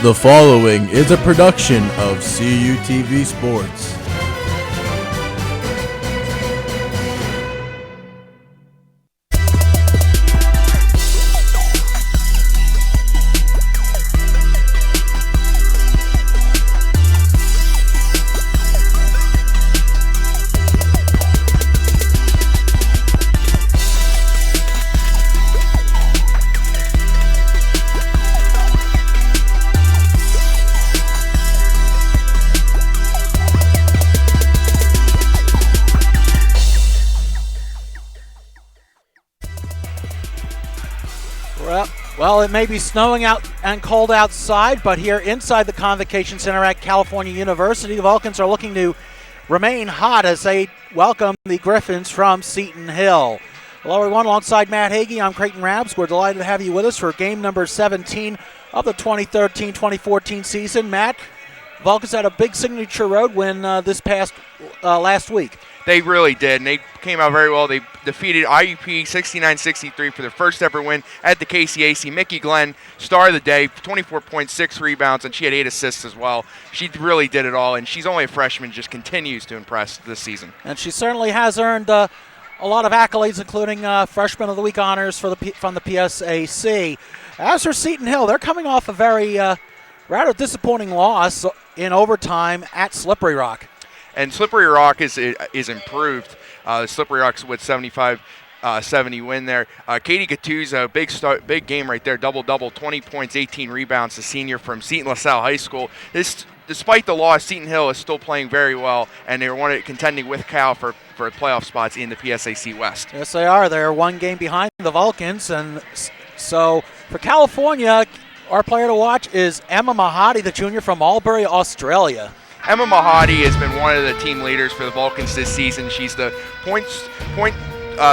The following is a production of CUTV Sports. Well, it may be snowing out and cold outside, but here inside the Convocation Center at California University, the Vulcans are looking to remain hot as they welcome the Griffins from Seton Hill. Hello, everyone. Alongside Matt Hagee, I'm Creighton Rabs. We're delighted to have you with us for game number 17 of the 2013-2014 season. Matt, Vulcans had a big signature road win this past last week. They really did, and they came out very well. They defeated IUP 69-63 for their first ever win at the KCAC. Mickey Glenn, star of the day, 24.6 rebounds, and she had 8 assists as well. She really did it all, and she's only a freshman, just continues to impress this season. And she certainly has earned a lot of accolades, including Freshman of the Week honors from the PSAC. As for Seton Hill, they're coming off a very rather disappointing loss in overtime at Slippery Rock. And Slippery Rock is improved. Slippery Rock's with 75-70 win there. Katie Gattuso, big game right there, double-double, 20 points, 18 rebounds, the senior from Seton LaSalle High School. Despite the loss, Seton Hill is still playing very well, and they're contending with Cal for playoff spots in the PSAC West. Yes, they are. They're one game behind the Vulcans, and so for California, our player to watch is Emma Mahadi, the junior from Albury, Australia. Emma Mahadi has been one of the team leaders for the Vulcans this season. She's the point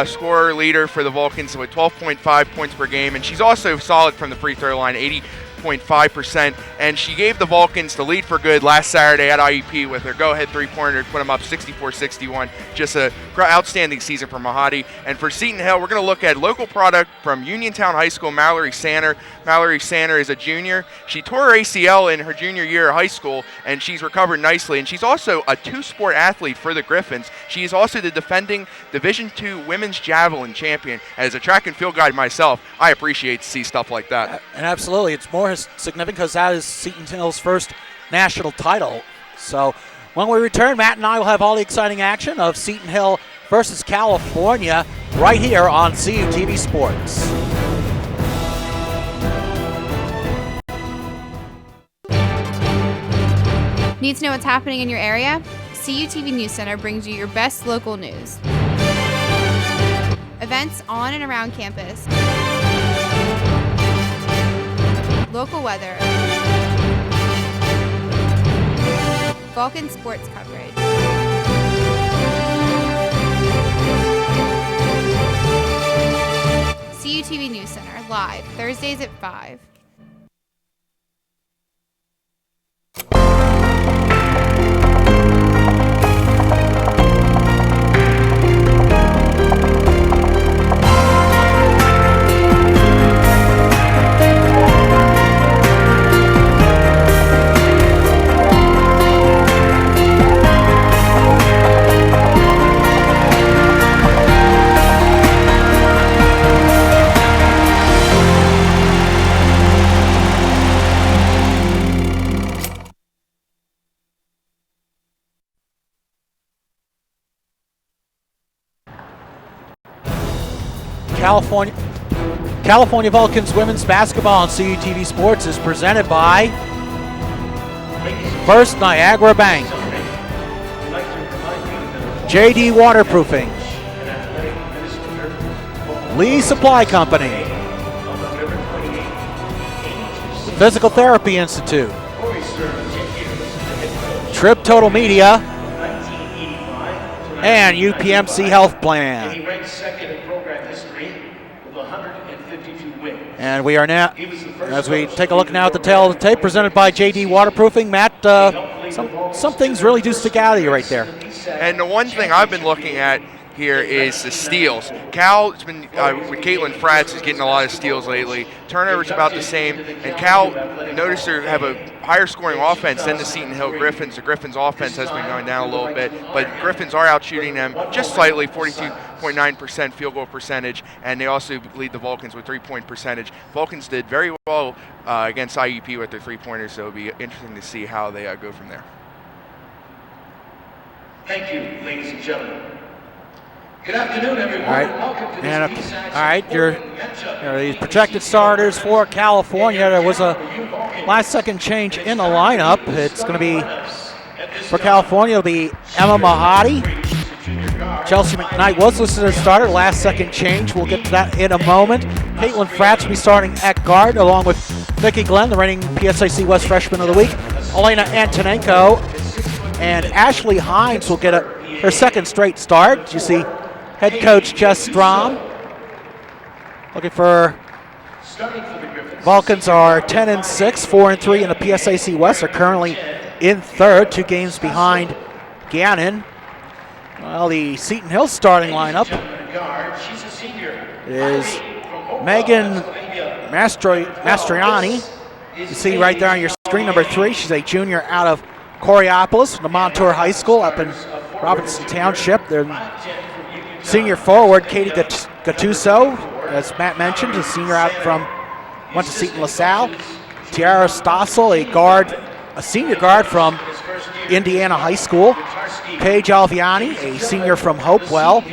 scorer leader for the Vulcans with 12.5 points per game, and she's also solid from the free throw line, 80.5%, and she gave the Vulcans the lead for good last Saturday at IUP with her go-ahead three-pointer to put them up 64-61. Just an outstanding season for Mahadi. And for Seton Hill, we're going to look at local product from Uniontown High School, Mallory Sanner. Mallory Sanner is a junior. She tore her ACL in her junior year of high school, and she's recovered nicely. And she's also a two-sport athlete for the Griffins. She is also the defending Division II women's javelin champion. As a track and field guy myself, I appreciate to see stuff like that. And absolutely, it's more significant because that is Seton Hill's first national title. So when we return, Matt and I will have all the exciting action of Seton Hill versus California right here on CUTV Sports. Need to know what's happening in your area? CUTV News Center brings you your best local news. Events on and around campus. Local weather. Vulcan sports coverage. CUTV News Center, live, Thursdays at 5. California Vulcans women's basketball on CUTV Sports is presented by First Niagara Bank, JD Waterproofing, Lee Supply Company, the Physical Therapy Institute, Trip Total Media, and UPMC Health Plan. And we are now, as we take a look now at the tail of the tape, presented by JD Waterproofing. Matt, some things really do stick out of you right there. And the one thing I've been looking at here is the steals. Cal's been, with Caitlin Fratz, is getting a lot of steals lately. Turnovers about the same, and Cal, notice they have a higher scoring offense than the Seton Hill Griffins. The Griffins' offense has been going down a little bit, but Griffins are out shooting them just slightly, 42.9% field goal percentage, and they also lead the Vulcans with 3-point percentage. Vulcans did very well against IUP with their three-pointers, so it'll be interesting to see how they go from there. Thank you, ladies and gentlemen. Good afternoon, everyone. All right, Welcome to this and Eastside all right, Sporting these projected starters for California. There was a last-second change in the lineup. It's going to be for California. It'll be Emma Mahadi. Chelsea McKnight was listed as starter. Last-second change. We'll get to that in a moment. Caitlin Fratz will be starting at guard, along with Vicki Glenn, the reigning PSIC West Freshman of the Week. Elena Antonenko and Ashley Hines will get her second straight start. You see head coach Jess Strom looking for Vulcans are 10-6, 4-3 in the PSAC West. Are currently in third, 2 games behind Gannon. Well, the Seton Hill starting lineup is Megan Mastriani. You see right there on your screen, number 3. She's a junior out of Coriopolis, the Montour High School up in Robinson Township. Their senior forward, Katie Gattuso, as Matt mentioned, a senior went to Seton LaSalle. Tiara Stossel, a senior guard from Indiana High School. Paige Alviani, a senior from Hopewell.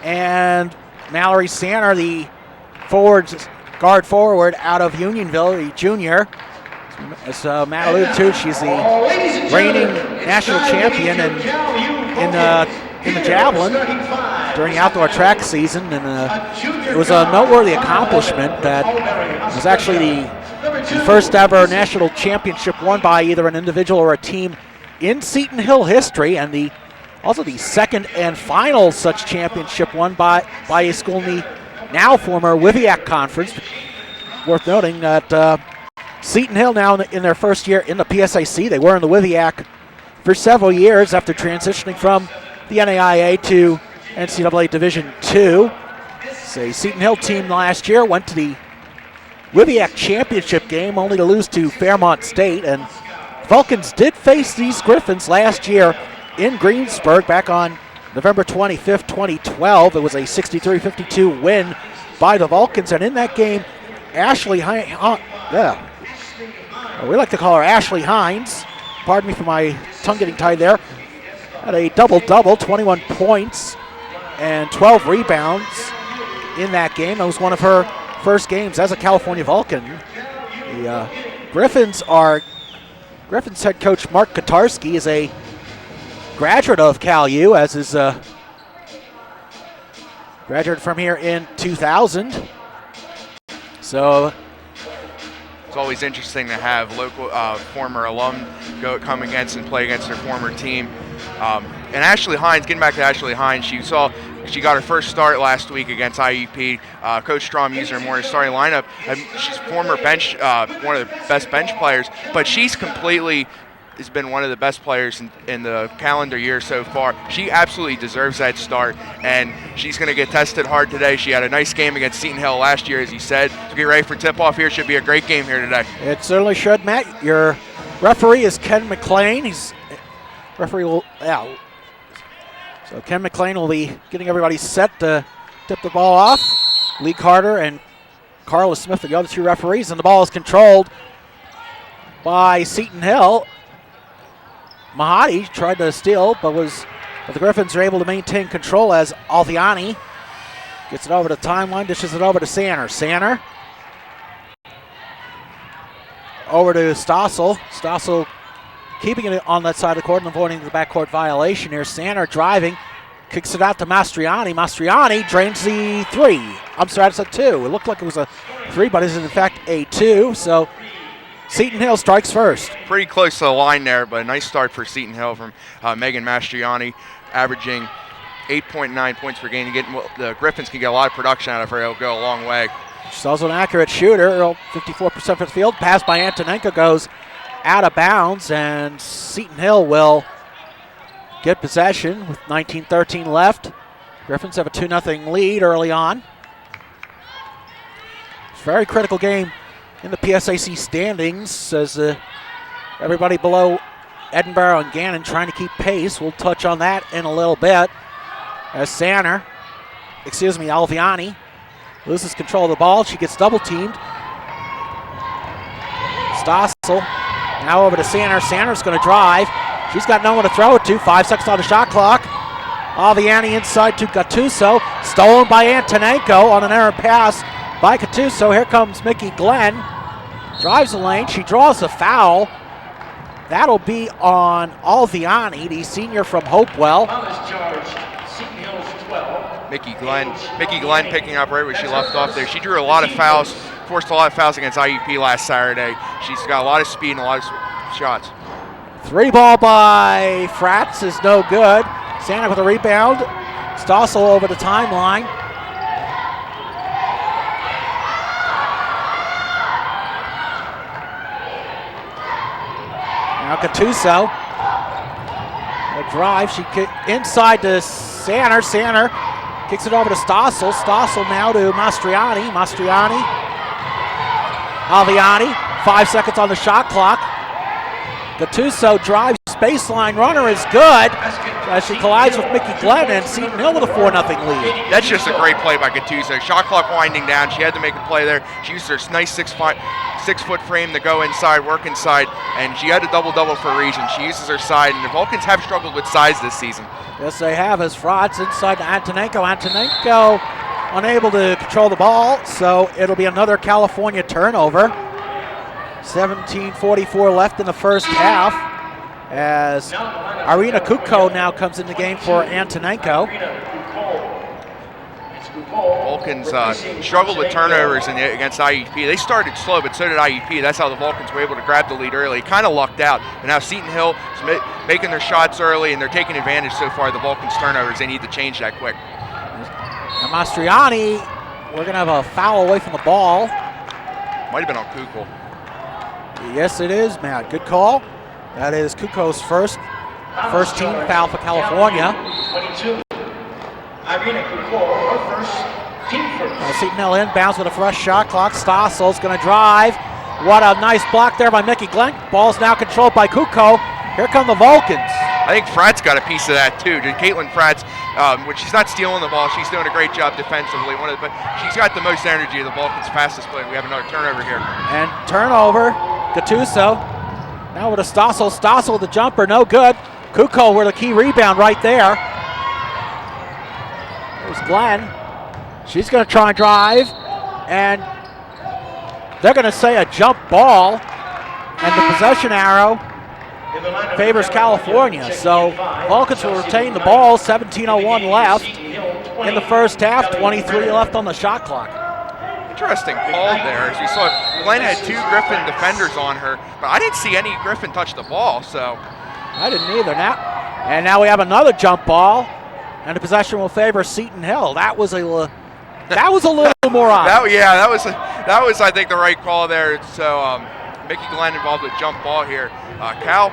And Mallory Sanner, the guard forward out of Unionville, a junior. As Matt alluded to, she's the reigning national champion in the javelin during the outdoor track season, and it was a noteworthy accomplishment that was actually the first ever national championship won by either an individual or a team in Seton Hill history, and also the second and final such championship won by a school in the now former Wiviac Conference. Worth noting that Seton Hill now in their first year in the PSIC. They were in the Wiviac for several years after transitioning from the NAIA to NCAA Division II. It's a Seton Hill team last year went to the Wiviac championship game only to lose to Fairmont State, and Vulcans did face these Griffins last year in Greensburg back on November 25th, 2012. It was a 63-52 win by the Vulcans, and in that game, Ashley we like to call her Ashley Hines. Pardon me for my tongue getting tied there. Had a double-double, 21 points and 12 rebounds in that game. That was one of her first games as a California Vulcan. The Griffins head coach Mark Kotarski is a graduate of Cal U, as is graduate from here in 2000. So it's always interesting to have local former alum come against and play against their former team. And Ashley Hines, getting back to Ashley Hines, she got her first start last week against IUP. Coach Strom used her more in the starting lineup. She's former bench, one of the best bench players, but she's completely has been one of the best players in the calendar year so far. She absolutely deserves that start, and she's going to get tested hard today. She had a nice game against Seton Hill last year, as you said. So get ready for tip-off here. Should be a great game here today. It certainly should, Matt. Your referee is Ken McLean. So Ken McLean will be getting everybody set to tip the ball off. Lee Carter and Carla Smith, the other 2 referees, and the ball is controlled by Seton Hill. Mahadi tried to steal, but the Griffins are able to maintain control as Alviani gets it over the timeline, dishes it over to Sanner. Sanner over to Stossel. Stossel keeping it on that side of the court and avoiding the backcourt violation here. Sanner driving, kicks it out to Mastriani. Mastriani drains the 3. I'm sorry, it's a 2. It looked like it was a 3, but it's in fact a 2. So Seton Hill strikes first. Pretty close to the line there, but a nice start for Seton Hill from Megan Mastriani, averaging 8.9 points per game. The Griffins can get a lot of production out of her. It'll go a long way. She's also an accurate shooter. 54% from the field. Pass by Antonenko goes out of bounds, and Seton Hill will get possession with 19:13 left Griffins have a 2-0 lead early on. It's a very critical game in the PSAC standings as everybody below Edinburgh and Gannon trying to keep pace. We'll touch on that in a little bit. As Alviani loses control of the ball. She gets double teamed. Stossel now over to Sanner. Sanner's going to drive. She's got no one to throw it to. 5 seconds on the shot clock. Alviani inside to Gattuso. Stolen by Antonenko on an error pass by Gattuso. Here comes Mickey Glenn. Drives the lane. She draws a foul. That'll be on Alviani, the senior from Hopewell. Foul is charged. Seton Hill's 12. Mickey Glenn picking up right where she left off there. She drew a lot of fouls, forced a lot of fouls against IUP last Saturday. She's got a lot of speed and a lot of shots. 3 ball by Fratz is no good. Santa with a rebound. Stossel over the timeline. Now Gattuso. A drive. She inside to Sanner. Sanner kicks it over to Stossel. Stossel now to Mastriani. Mastriani. Alviani. 5 seconds on the shot clock. Gattuso drives. Baseline runner is good as she collides with Mickey Glenn, and Seton Hill with a 4-0 lead. That's just a great play by Gattuso. Shot clock winding down. She had to make a play there. She used her nice 6-foot frame to go inside, work inside, and she had a double-double for a reason. She uses her side, and the Vulcans have struggled with size this season. Yes, they have, as Fratz inside to Antonenko. Antonenko unable to control the ball, so it'll be another California turnover. 17:44 left in the first half, as Irina Kuko now comes in the game for Antonenko. Vulcans struggled with turnovers against IUP. They started slow, but so did IUP. That's how the Vulcans were able to grab the lead early. Kind of lucked out. But now Seton Hill is making their shots early, and they're taking advantage so far of the Vulcans' turnovers. They need to change that quick. Now Mastriani, we're going to have a foul away from the ball. Might have been on Kukul. Yes, it is, Matt. Good call. That is Kuko's first team foul for California. 22. Irina Kuko, her first team first. Seton Hill inbounds with a fresh shot clock. Stossel's going to drive. What a nice block there by Mickey Glenn. Ball's now controlled by Kuko. Here come the Vulcans. I think Fratz got a piece of that too. Caitlin Fratz, when she's not stealing the ball, she's doing a great job defensively. But she's got the most energy of the Vulcans' fastest player. We have another turnover here. And turnover, Gattuso. Now with a Stossel. Stossel with the jumper, no good. Kuko with a key rebound right there. There's Glenn. She's going to try and drive, and they're going to say a jump ball, and the possession arrow favors California. So Vulcans will retain the ball. 17:01 left in the first half. 23 left on the shot clock. Interesting call there. As you saw, Glenn had 2 Griffin defenders on her, but I didn't see any Griffin touch the ball. So I didn't either. Now we have another jump ball, and the possession will favor Seton Hill. That was a little more odd. that was I think the right call there. So Mickey Glenn involved with jump ball here. Cal,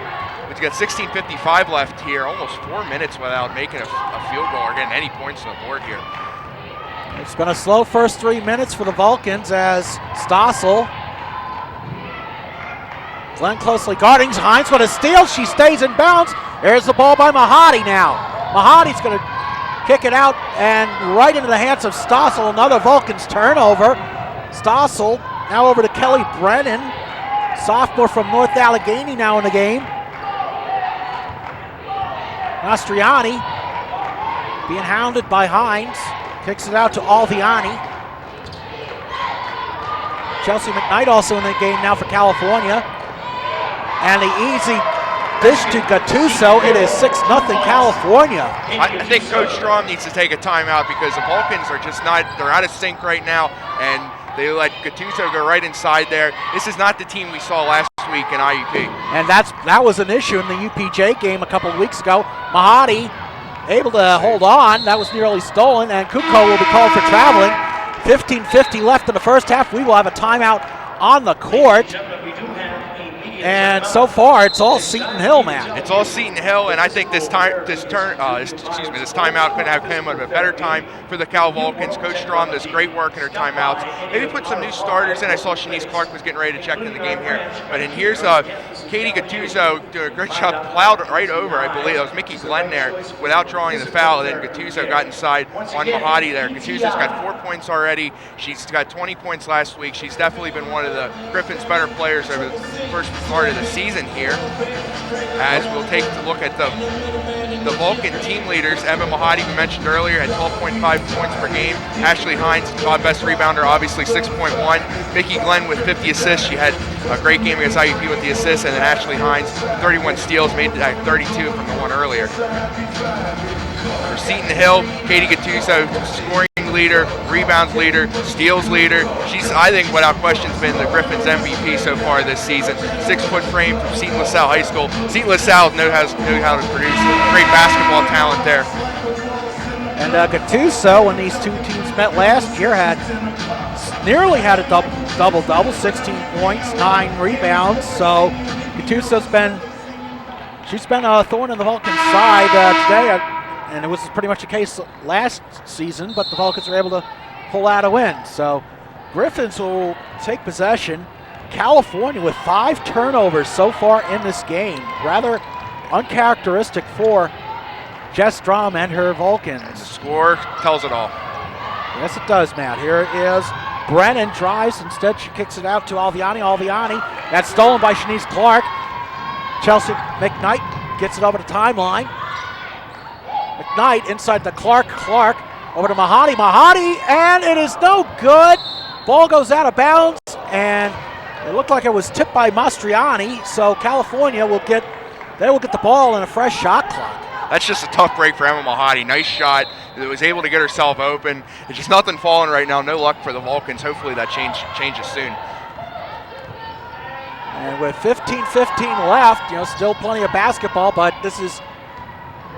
we've got 16:55 left here. Almost 4 minutes without making a field goal or getting any points on the board here. It's been a slow first 3 minutes for the Vulcans as Stossel. Glenn closely guarding. Hines with a steal. She stays in bounds. There's the ball by Mahadi now. Mahadi's going to kick it out and right into the hands of Stossel. Another Vulcans turnover. Stossel now over to Kelly Brennan. Sophomore from North Allegheny now in the game. Mastriani being hounded by Hines. Kicks it out to Alviani. Chelsea McKnight also in the game now for California. And the easy dish to Gattuso. It is 6-0 California. I think Coach Strom needs to take a timeout because the Vulcans are just not, they're out of sync right now, and they let Gattuso go right inside there. This is not the team we saw last week in IUP. And that was an issue in the UPJ game a couple of weeks ago. Mahadi able to hold on. That was nearly stolen, and Kuko will be called for traveling. 15:50 left in the first half. We will have a timeout on the court. We do have a media And so far, it's all Seton Hill, man. It's all Seton Hill, and I think this timeout couldn't have come at a better time for the Cal Vulcans. Coach Strom does great work in her timeouts. Maybe put some new starters in. I saw Shanice Clark was getting ready to check in the game here. But and here's Katie Gattuso doing a great job, plowed right over, I believe. That was Mickey Glenn there without drawing the foul. And then Gattuso got inside on Mahadi there. Gattuso's got 4 points already. She's got 20 points last week. She's definitely been one of the Griffins' better players over the first part of the season here. As we'll take a look at the Vulcan team leaders. Emma Mahadi, we mentioned earlier, had 12.5 points per game. Ashley Hines, best rebounder, obviously 6.1. Mickey Glenn with 50 assists. She had a great game against IUP with the assists, and then Ashley Hines, 31 steals, made 32 from the one earlier. For Seton Hill, Katie Gattuso, scoring leader, rebounds leader, steals leader. She's, I think, without question, been the Griffins MVP so far this season. 6-foot frame from Seton LaSalle High School. Seton LaSalle knows how to produce great basketball talent there. And Gattuso, when these two teams met last year, nearly had a double-double, 16 points, 9 rebounds. So Gattuso's been a thorn in the Vulcan side today. And it was pretty much the case last season, but the Vulcans were able to pull out a win. So Griffins will take possession. California with 5 turnovers so far in this game. Rather uncharacteristic for Jess Strom and her Vulcans. And the score tells it all. Yes, it does, Matt. Here it is. Brennan drives. Instead, she kicks it out to Alviani. That's stolen by Shanice Clark. Chelsea McKnight gets it over the timeline. McKnight inside the Clark over to Mahadi, and it is no good. Ball goes out of bounds, and it looked like it was tipped by Mastriani, so California will get the ball in a fresh shot clock. That's just a tough break for Emma Mahadi. Nice shot. That was able to get herself open. It's just nothing falling right now. No luck for the Vulcans. Hopefully that changes soon. And with 15-15 left, still plenty of basketball, but this is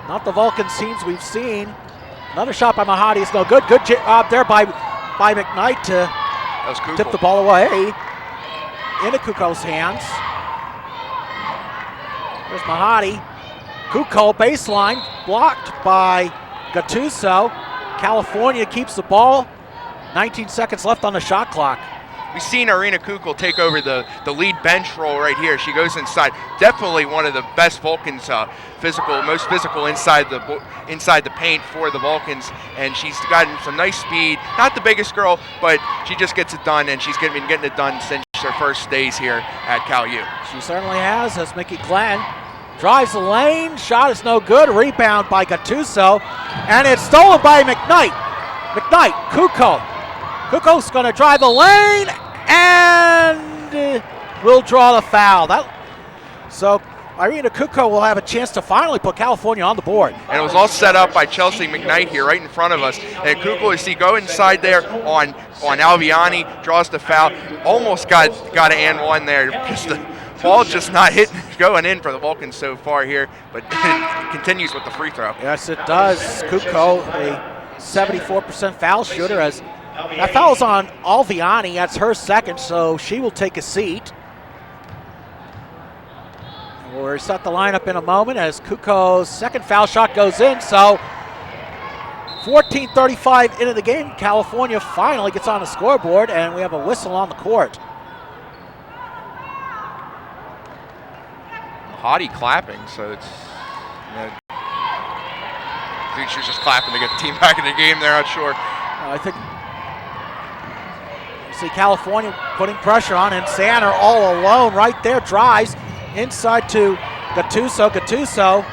not the Vulcans teams we've seen. Another shot by Mahadi is no good. Good job there by McKnight to tip the ball away into Kuko's hands. There's Mahadi. Kuko baseline blocked by Gattuso. California keeps the ball. 19 seconds left on the shot clock. We've seen Irina Kukul take over the lead bench role right here. She goes inside. Definitely one of the best Vulcans, most physical inside the paint for the Vulcans, and she's gotten some nice speed. Not the biggest girl, but she just gets it done, and she's been getting it done since her first days here at Cal U. She certainly has, as Mickey Glenn drives the lane. Shot is no good. Rebound by Gattuso, and it's stolen by McKnight. Kuko's going to drive the lane and will draw the foul. So Irina Kuko will have a chance to finally put California on the board. And it was all set up by Chelsea McKnight here right in front of us. And Kuko, you see, go inside there on Alviani, draws the foul. Almost got an and one there. Just the ball just not going in for the Vulcans so far here, but it continues with the free throw. Yes, it does. Kuko, a 74% foul shooter, as that foul's on Alviani. That's her second, so she will take a seat. We'll reset the lineup in a moment as Kuko's second foul shot goes in. So 14:35 into the game. California finally gets on the scoreboard, and we have a whistle on the court. Mahadi clapping, so it's. I think she's just clapping to get the team back in the game there, I'm not sure. I think you see California putting pressure on, and Sander all alone right there, drives inside to Gattuso. Gattuso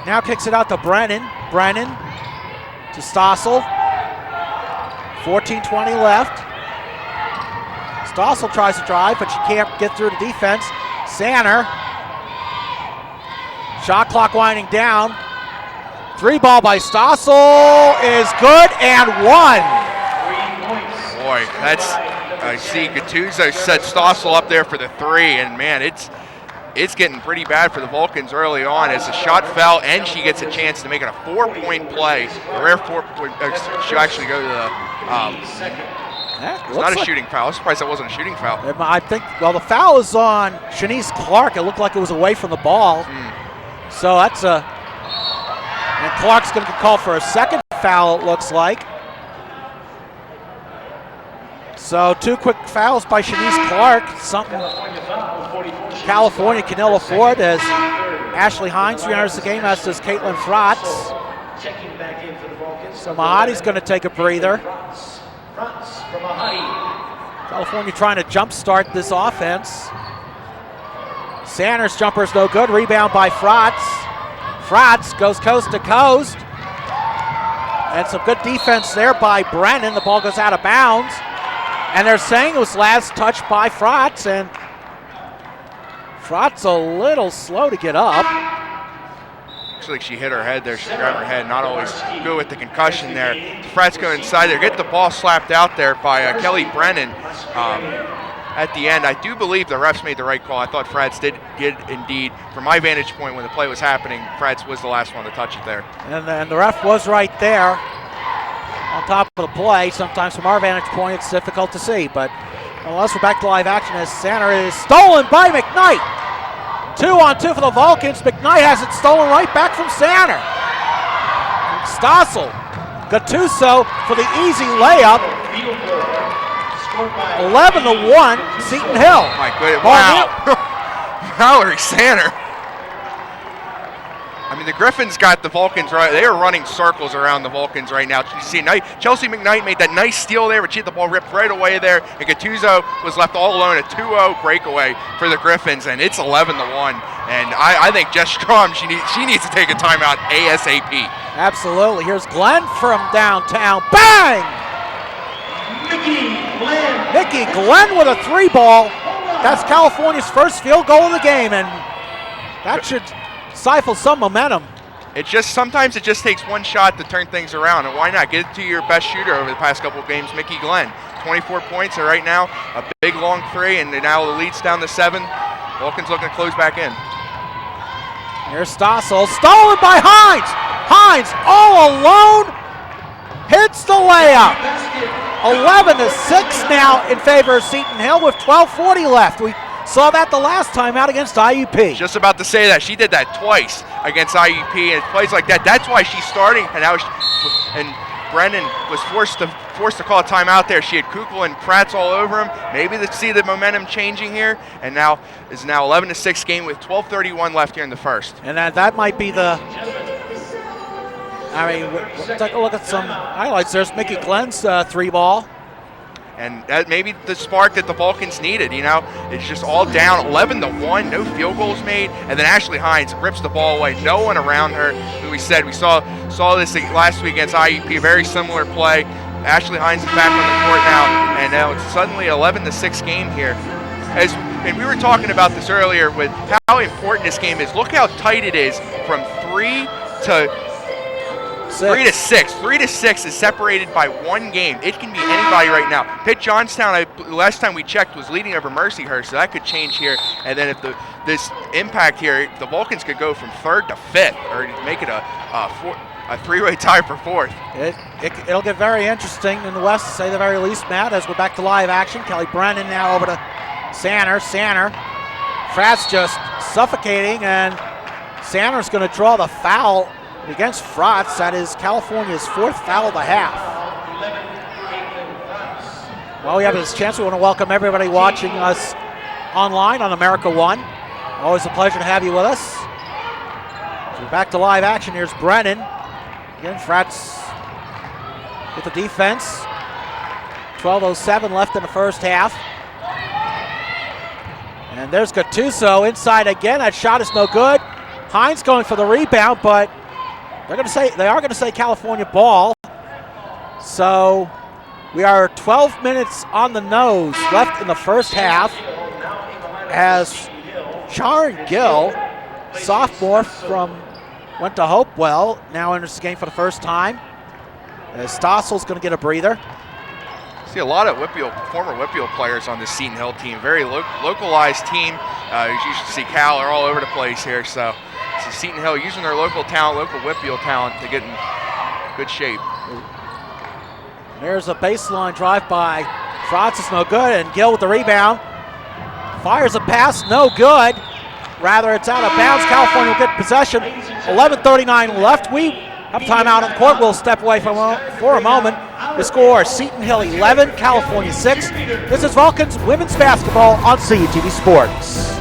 now kicks it out to Brennan to Stossel. 14:20 left. Stossel tries to drive, but she can't get through the defense. Sander. Shot clock winding down. 3 ball by Stossel is good and one. Boy, I see Gattuso set Stossel up there for the 3, and man, it's getting pretty bad for the Vulcans early on as the shot fell, and she gets a chance to make it a 4-point play. A rare 4-point. She'll actually go to the It's not a shooting foul. I'm surprised that wasn't a shooting foul. I think, well, the foul is on Shanice Clark. It looked like it was away from the ball. So that's and Clark's going to get called for a second foul, it looks like. So 2 quick fouls by Shanice Clark. Something California can ill afford as Ashley Hines re-enters the game, as does Caitlin Fratz. So Mahadi's going to take a breather. California trying to jumpstart this offense. Sanders' jumper's no good. Rebound by Fratz. Fratz goes coast to coast. And some good defense there by Brennan. The ball goes out of bounds. And they're saying it was last touched by Fratz. And Fratz a little slow to get up. Looks like she hit her head there. She grabbed her head. Not always good with the concussion there. Fratz go inside there. Get the ball slapped out there by Kelly Brennan at the end. I do believe the refs made the right call. I thought Fratz did indeed. From my vantage point when the play was happening, Fratz was the last one to touch it there. And the ref was right there on top of the play. Sometimes from our vantage point it's difficult to see. But unless we're back to live action as center is stolen by McKnight. 2-on-2 for the Vulcans. McKnight has it stolen right back from Sander. Stossel. Gattuso for the easy layup. 11-1, Seton Hill. My goodness, wow. Mallory Sander. I mean, the Griffins got the Vulcans right. They are running circles around the Vulcans right now. You see, Chelsea McKnight made that nice steal there, but she had the ball ripped right away there. And Gattuso was left all alone, a 2-0 breakaway for the Griffins, and it's 11-1. And I think Jess Strom, she needs to take a timeout ASAP. Absolutely. Here's Glenn from downtown. Bang! Nikki Glenn with a 3-ball. That's California's first field goal of the game, and that should stifle some momentum. Sometimes it just takes one shot to turn things around, and why not get it to your best shooter over the past couple of games, Mickey Glenn. 24 points, and right now a big long 3, and now the lead's down to 7. Vulcans looking to close back in. Here's Stossel, stolen by Hines. Hines all alone hits the layup. 11-6 now in favor of Seton Hill with 12:40 left. We saw that the last time out against IUP. Just about to say that. She did that twice against IUP, and plays like that. That's why she's starting. And Brennan was forced to call a timeout there. She had Kukla and Pratt all over him. Maybe to see the momentum changing here. And now is 11-6 game with 12:31 left here in the first. And that might be the. I mean, we'll take a look at some highlights. There's Mickey Glenn's 3-ball. And that may be the spark that the Vulcans needed, you know. It's just all down, 11-1, no field goals made. And then Ashley Hines rips the ball away. No one around her. Who we said, we saw this last week against IUP, a very similar play. Ashley Hines is back on the court now. And now it's suddenly 11-6 game here. And we were talking about this earlier with how important this game is. Look how tight it is from 3 to 6. 3 to 6 is separated by 1 game. It can be anybody right now. Pitt Johnstown, last time we checked, was leading over Mercyhurst, so that could change here. And then if this impact here, the Vulcans could go from 3rd to 5th, or make it a 3-way tie for 4th. It'll get very interesting in the West, to say the very least, Matt, as we're back to live action. Kelly Brennan now over to Sander. Fratz just suffocating, and Sander's going to draw the foul against Fratz. That is California's 4th foul of the half. Well, we have this chance. We want to welcome everybody watching us online on America One. Always a pleasure to have you with us. So we're back to live action. Here's Brennan. Again, Fratz with the defense. 12:07 left in the first half. And there's Gattuso inside again. That shot is no good. Hines going for the rebound, but they are going to say California ball. So we are 12 minutes on the nose left in the first half as Sharon Gill, sophomore went to Hopewell, now enters the game for the first time. As Stossel's going to get a breather. See a lot of former Whitfield players on this Seton Hill team. Very localized team. As you should see, Cal are all over the place here. So Seton Hill using their local talent, local Whitfield talent to get in good shape. There's a baseline drive by Shots is no good, and Gill with the rebound. Fires a pass, no good. Rather, it's out of bounds. California will get possession. 11:39 left. We have timeout on the court. We'll step away for a moment. The score, Seton Hill 11, California 6. This is Vulcan's women's basketball on CUTV Sports.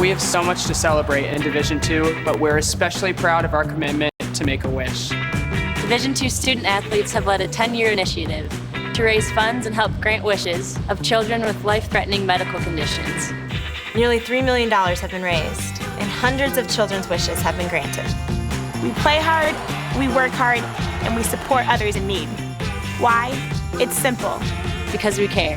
We have so much to celebrate in Division II, but we're especially proud of our commitment to make a wish. Division II student athletes have led a 10-year initiative to raise funds and help grant wishes of children with life-threatening medical conditions. Nearly $3 million have been raised, and hundreds of children's wishes have been granted. We play hard, we work hard, and we support others in need. Why? It's simple. Because we care.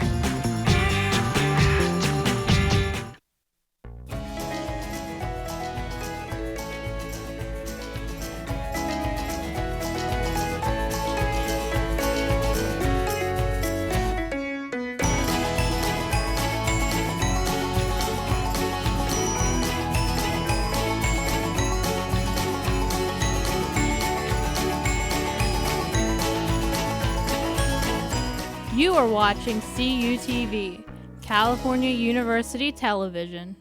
You are watching CUTV, California University Television.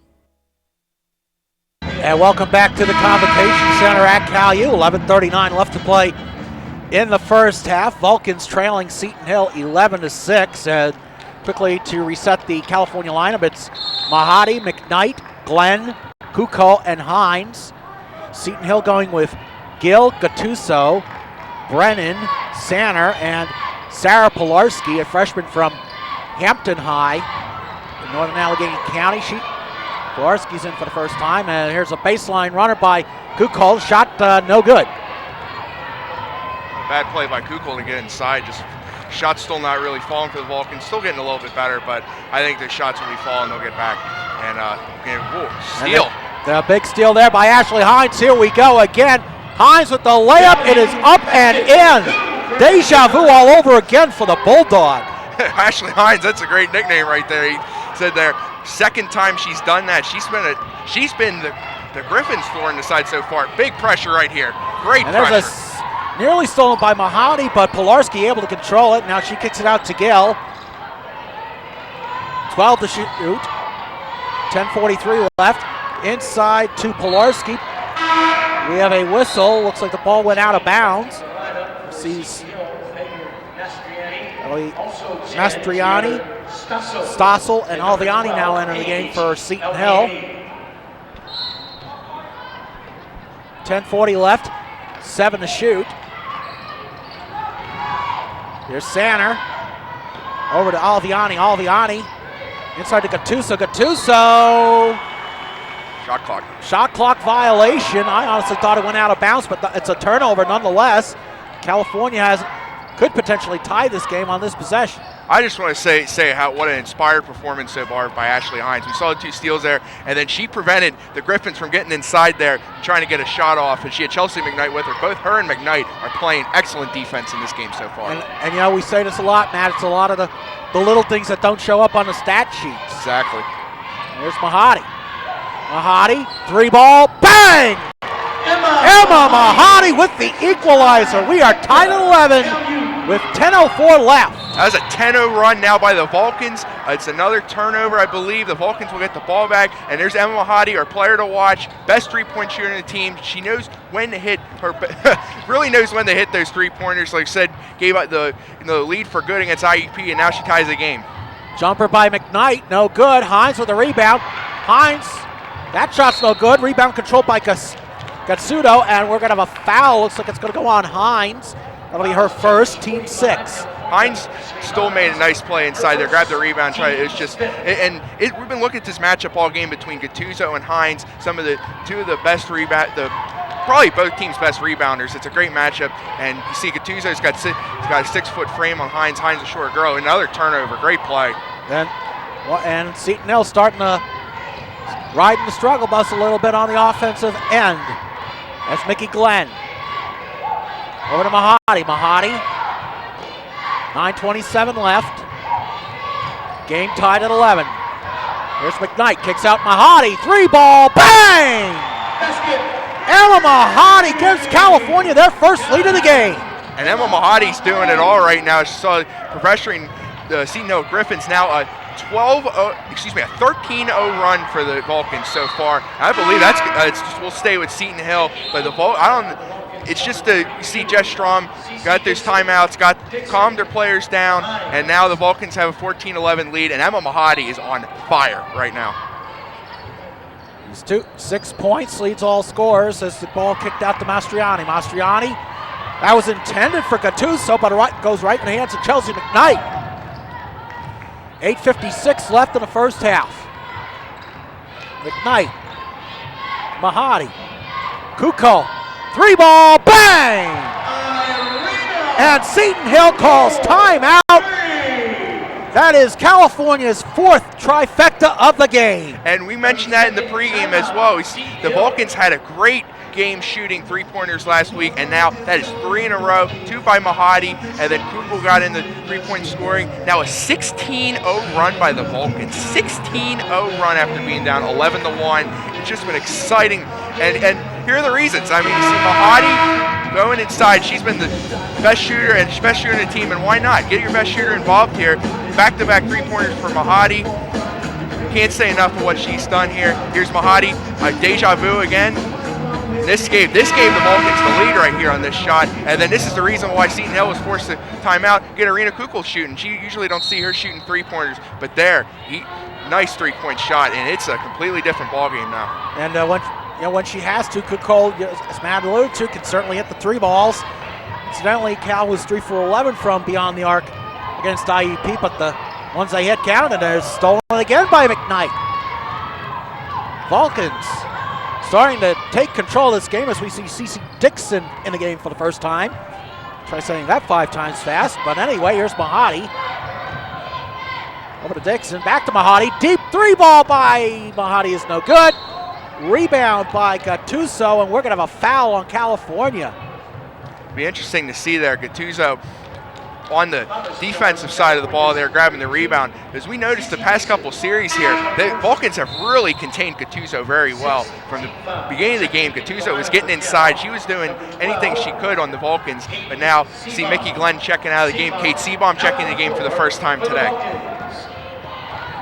And welcome back to the Convocation Center at CalU. 11:39 left to play in the first half. Vulcans trailing Seton Hill 11-6. And quickly to reset the California lineup, it's Mahadi, McKnight, Glenn, Kukul, and Hines. Seton Hill going with Gill, Gattuso, Brennan, Sanner, and Sarah Pilarski, a freshman from Hampton High in Northern Allegheny County. Pilarski's in for the first time, and here's a baseline runner by Kukul. Shot no good. Bad play by Kukul to get inside. Just shot's still not really falling for the Vulcans. Still getting a little bit better, but I think the shots will be falling. They'll get back. And steal. The big steal there by Ashley Hines. Here we go again. Hines with the layup. It is up and in. Deja vu all over again for the Bulldog. Ashley Hines, that's a great nickname right there. He said there, second time she's done that. She's been the Griffins thorn in the side so far. Big pressure right here. Great pressure. There's nearly stolen by Mahadi, but Pilarski able to control it. Now she kicks it out to Gill. 12 to shoot. 10:43 left. Inside to Pilarski. We have a whistle. Looks like the ball went out of bounds. Sees Mastriani, Stossel, and Alviani now enter the game for Seton Hill. 10:40 left, 7 to shoot. Here's Sanner, over to Alviani. Alviani inside to Gattuso. Gattuso. Shot clock violation. I honestly thought it went out of bounds, but it's a turnover nonetheless. California could potentially tie this game on this possession. I just want to say what an inspired performance so far by Ashley Hines. We saw the 2 steals there, and then she prevented the Griffins from getting inside there, trying to get a shot off, and she had Chelsea McKnight with her. Both her and McKnight are playing excellent defense in this game so far. And you know, we say this a lot, Matt. It's a lot of the little things that don't show up on the stat sheets. Exactly. There's Mahadi. Mahadi, 3-ball, bang! Emma Mahadi with the equalizer. We are tied at 11 with 10:04 left. That was a 10-0 run now by the Vulcans. It's another turnover, I believe. The Vulcans will get the ball back. And there's Emma Mahadi, our player to watch. Best three-point shooter in the team. She knows when to hit her, really knows when to hit those three-pointers. Like I said, gave out the lead for good against IUP, and now she ties the game. Jumper by McKnight, no good. Hines with a rebound. Hines, that shot's no good. Rebound controlled by Gatsudo, and we're going to have a foul. Looks like it's going to go on Hines. That'll be her first, team 6. Hines still made a nice play inside there, grabbed the rebound. We've been looking at this matchup all game between Gattuso and Hines, two of the best probably both teams' best rebounders. It's a great matchup, and you see Gattuso's got a 6-foot frame on Hines. Hines a short girl. Another turnover, great play. And Seton Hill starting to ride the struggle bus a little bit on the offensive end. That's Mickey Glenn. Over to Mahadi. Mahadi. 9:27 left. Game tied at 11. Here's McKnight. Kicks out Mahadi. 3-ball. Bang! Emma Emma Mahoney gives California their first lead of the game. And Emma Mahoney's doing it all right now. She saw pressuring the Seton Hill Griffins. Now a 13-0 run for the Vulcans so far. I believe we'll stay with Seton Hill, but it's just you see Jess Strom got those timeouts, calmed their players down, and now the Vulcans have a 14-11 lead, and Emma Mahoney is on fire right now. He's 6 points, leads all scorers as the ball kicked out to Mastriani. Mastriani, that was intended for Gattuso, but it goes right in the hands of Chelsea McKnight. 8:56 left in the first half. McKnight, Mahoney, Kuko, 3-ball, bang! And Seton Hill calls timeout. That is California's fourth trifecta of the game. And we mentioned that in the pregame as well. The Vulcans had a great game shooting three-pointers last week, and now that is 3 in a row, 2 by Mahadi, and then Kugel got in the three-point scoring. Now a 16-0 run by the Vulcans. 16-0 run after being down 11-1. It's just been exciting, and here are the reasons. I mean, you see Mahadi going inside. She's been the best shooter and best shooter in the team, and why not? Get your best shooter involved here. Back-to-back three-pointers for Mahadi. Can't say enough of what she's done here. Here's Mahadi, deja vu again. This gave the Vulcans the lead right here on this shot, and then this is the reason why Seton Hill was forced to time out, get Arena Kukul shooting. You usually don't see her shooting three-pointers, but nice three-point shot, and it's a completely different ballgame now. And when she has to, Kukul, as Matt alluded to, can certainly hit the 3 balls. Incidentally, Cal was 3 for 11 from beyond the arc against IUP, but the ones they hit counted, and they're stolen again by McKnight. Vulcans starting to take control of this game as we see Cece Dixon in the game for the first time. Try saying that 5 times fast, but anyway, here's Mahadi. Over to Dixon, back to Mahadi. Deep 3-ball by Mahadi is no good. Rebound by Gattuso, and we're going to have a foul on California. Be interesting to see there. Gattuso on the defensive side of the ball there, grabbing the rebound. As we noticed the past couple series here, the Vulcans have really contained Gattuso very well. From the beginning of the game, Gattuso was getting inside. She was doing anything she could on the Vulcans, but now you see Mickey Glenn checking out of the game. Kate Seabaum checking the game for the first time today.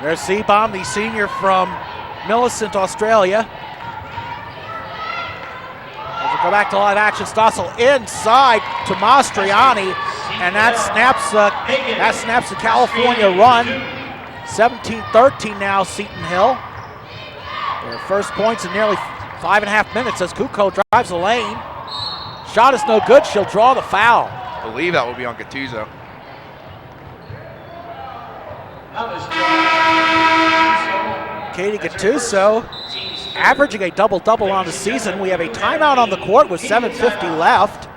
There's Seabaum, the senior from Millicent, Australia. As we go back to live action, Stossel inside to Mastriani, and that snaps the California run. 17-13 now, Seton Hill. Their first points in nearly 5.5 minutes as Kuko drives the lane. Shot is no good, she'll draw the foul. I believe that will be on Gattuso. Katie Gattuso averaging a double-double on the season. We have a timeout on the court with 7:50 left.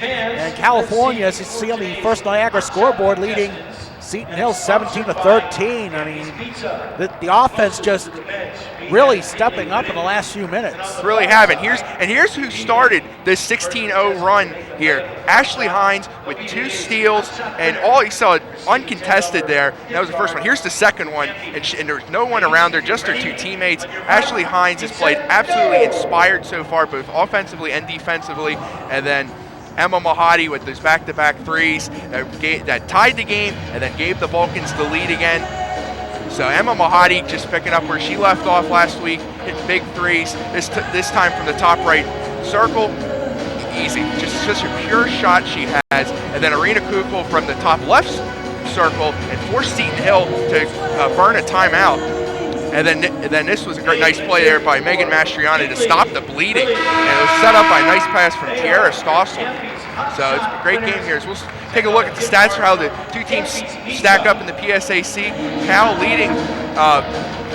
And California, as you see on the first Niagara scoreboard, leading Seton Hill 17-13. I mean, the offense just really stepping up in the last few minutes. Really haven't. Here's who started this 16-0 run here. Ashley Hines with 2 steals, and all you saw uncontested there. That was the first one. Here's the second one, and there's no one around her, just her 2 teammates. Ashley Hines has played absolutely inspired so far, both offensively and defensively, and then Emma Mahadi with those back-to-back threes that tied the game and then gave the Vulcans the lead again. So Emma Mahadi just picking up where she left off last week, hitting big threes, this time from the top right circle. Easy, just a pure shot she has. And then Arena Kukul from the top left circle and forced Seton Hill to burn a timeout. And then this was a nice play there by Megan Mastriani to stop the bleeding. And it was set up by a nice pass from Tiara Stossel. So it's a great game here. So we'll take a look at the stats for how the 2 teams stack up in the PSAC. Cal leading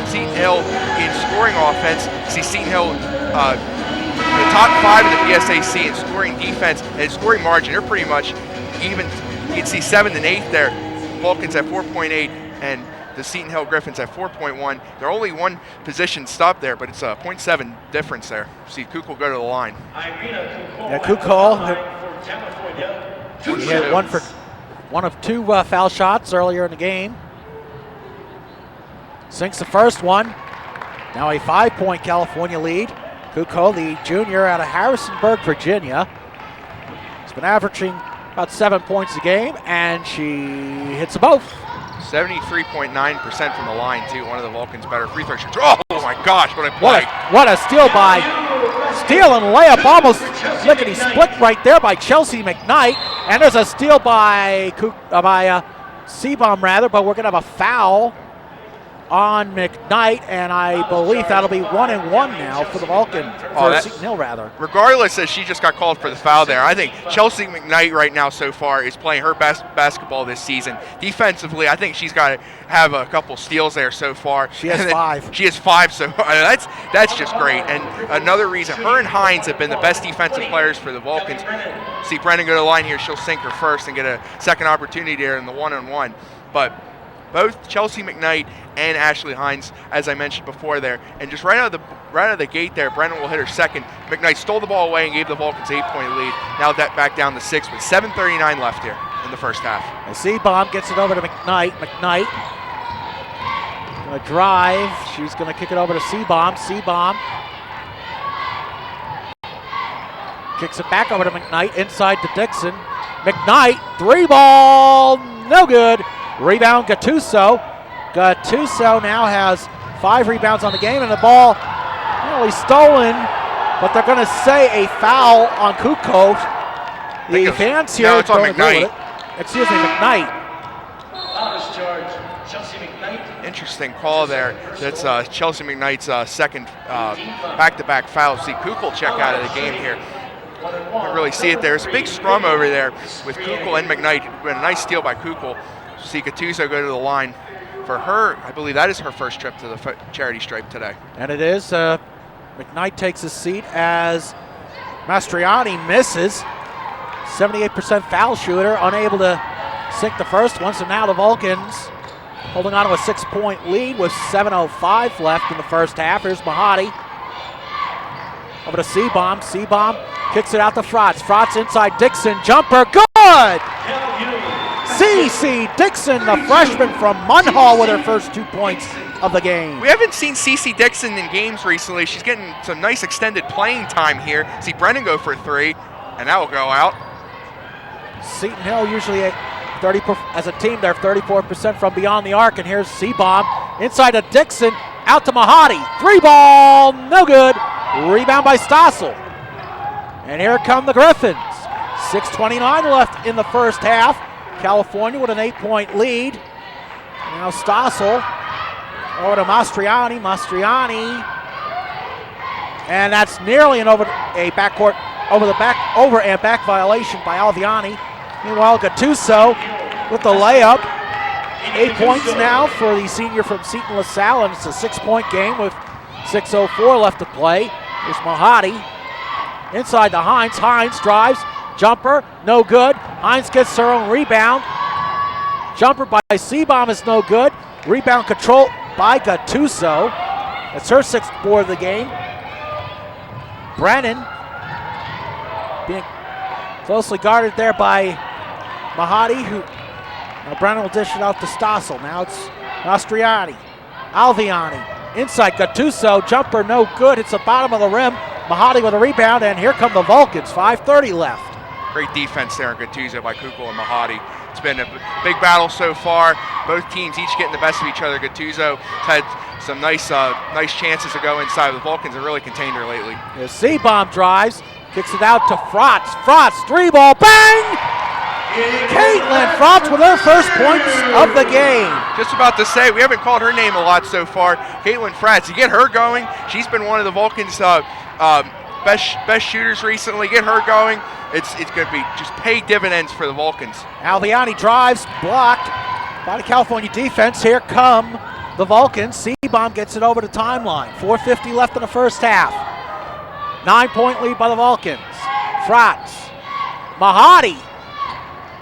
Seton Hill in scoring offense. See Seton Hill the top 5 in the PSAC in scoring defense and scoring margin. They're pretty much even. You can see 7th and 8th there. Vulcans at 4.8 and the Seton Hill Griffins at 4.1. They're only 1 position stop there, but it's a 0.7 difference there. See Kukul go to the line. Yeah, Kukul he had one of 2 foul shots earlier in the game. Sinks the first one. Now a 5-point California lead. Kuko, the junior out of Harrisonburg, Virginia, has been averaging about 7 points a game, and she hits them both. 73.9% from the line, too. One of the Vulcan's better free throw shooters. Oh my gosh, what a play. What a steal steal and layup, almost lickety split right there by Chelsea McKnight. And there's a steal by Seabom rather, but we're gonna have a foul on McKnight, and I believe that'll be 1-1 now for the Vulcan, Seton Hill rather. Regardless that she just got called for the foul there, I think Chelsea McKnight right now so far is playing her best basketball this season. Defensively, I think she's got to have a couple steals there so far. She has 5. She has 5, so that's just great. And another reason, her and Hines have been the best defensive players for the Vulcans. See Brennan go to the line here, she'll sink her first and get a second opportunity there in the 1-on-1. But both Chelsea McKnight and Ashley Hines, as I mentioned before there, and just right out of the gate there, Brennan will hit her second. McKnight stole the ball away and gave the Vulcans 8-point lead. Now that back down to 6 with 7:39 left here in the first half. And Seabom gets it over to McKnight. McKnight gonna drive. She's gonna kick it over to Seabom. Seabom kicks it back over to McKnight inside to Dixon. McKnight, 3-ball, no good. Rebound, Gattuso. Gattuso now has 5 rebounds on the game, and the ball nearly stolen, but they're going to say a foul on Kuko. The fans here it's on don't agree with McKnight. it. Excuse me, McKnight. Interesting call there. That's Chelsea McKnight's second back-to-back foul. See Kuko check out of the game here. You can really see it there. It's a big scrum over there with Kuko and McKnight. A nice steal by Kuko. See Gattuso go to the line. For her, I believe that is her first trip to the charity stripe today. And it is. McKnight takes his seat as Mastriani misses. 78% foul shooter, unable to sink the first one. So now the Vulcans holding on to a 6-point lead with 7:05 left in the first half. Here's Mahadi. Over to Seabom. Seabom kicks it out to Frotz. Frotz inside Dixon. Jumper. Good! CeCe Dixon, the freshman from Munhall, with her first 2 points of the game. We haven't seen CeCe Dixon in games recently. She's getting some nice extended playing time here. See Brennan go for 3, and that will go out. Seton Hill usually as a team, they're 34% from beyond the arc, and here's Seabom inside to Dixon, out to Mahadi. 3-ball, no good. Rebound by Stossel. And here come the Griffins. 6:29 left in the first half. California with an 8-point lead. Now Stossel over to Mastriani. Mastriani. And that's nearly a backcourt over and back violation by Alviani. Meanwhile, Gattuso with the layup. 8 points now for the senior from Seton LaSalle, and it's a 6-point game with 6:04 left to play. There's Mahadi inside to Hines. Hines drives. Jumper, no good. Hines gets her own rebound. Jumper by Seabom is no good. Rebound control by Gattuso. That's her 6th board of the game. Brennan being closely guarded there by Mahadi, now Brennan will dish it out to Stossel. Now it's Mastriani. Alviani inside Gattuso. Jumper no good. Hits the bottom of the rim. Mahadi with a rebound, and here come the Vulcans. 5:30 left. Great defense there in Gattuso by Kuko and Mahadi. It's been a big battle so far. Both teams each getting the best of each other. Gattuso had some nice chances to go inside. The Vulcans have really contained her lately. As Seabom drives, kicks it out to Frotz. Frotz, 3-ball, bang! Caitlin Frotz with her first points of the game. Just about to say, we haven't called her name a lot so far. Caitlin Frotz, you get her going. She's been one of the Vulcans' best shooters recently. Get her going. It's going to be just pay dividends for the Vulcans. Alviani drives, blocked by the California defense. Here come the Vulcans. Seabom gets it over the timeline. 4:50 left in the first half. 9-point lead by the Vulcans. Frotz. Mahadi.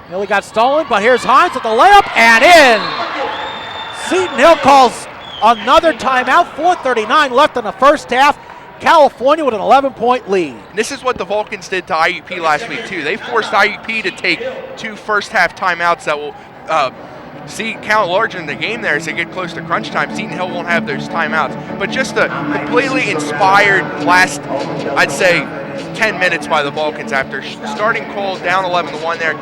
Nearly got stolen, but here's Hines with the layup and in. Seton Hill calls another timeout. 4:39 left in the first half. California with an 11-point lead. This is what the Vulcans did to IUP last week, too. They forced IUP to take 2 first-half timeouts that will see count larger in the game there as they get close to crunch time. Seton Hill won't have those timeouts. But just a completely inspired last, I'd say, 10 minutes by the Vulcans after starting cold, down 11-1 there.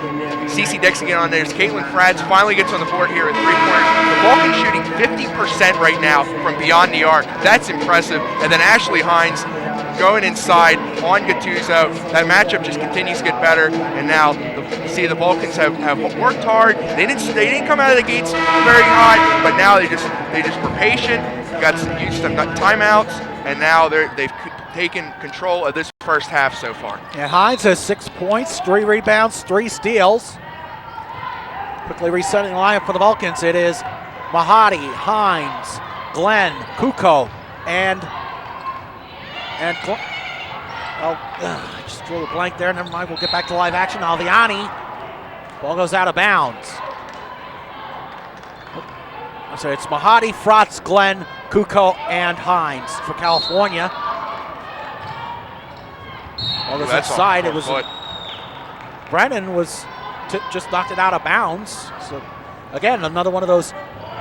Cece Dixon get on there. Caitlin Frats finally gets on the board here at 3 pointers. The Vulcans shooting 50% right now from beyond the arc. That's impressive. And then Ashley Hines going inside on Gattuso. That matchup just continues to get better. And now the Vulcans have worked hard. They didn't come out of the gates very hot, but now they just were patient. Got some used to timeouts, and now they've taken control of this first half so far. Yeah, Hines has 6 points, 3 rebounds, 3 steals. Quickly resetting the lineup for the Vulcans. It is Mahadi, Hines, Glenn, Kuko, and I just drew a blank there. Never mind, we'll get back to live action. Alviani, ball goes out of bounds. So it's Mahadi, Frotz, Glenn, Kuko, and Hines for California. Well, this inside, it was Brennan was just knocked it out of bounds. So again, another one of those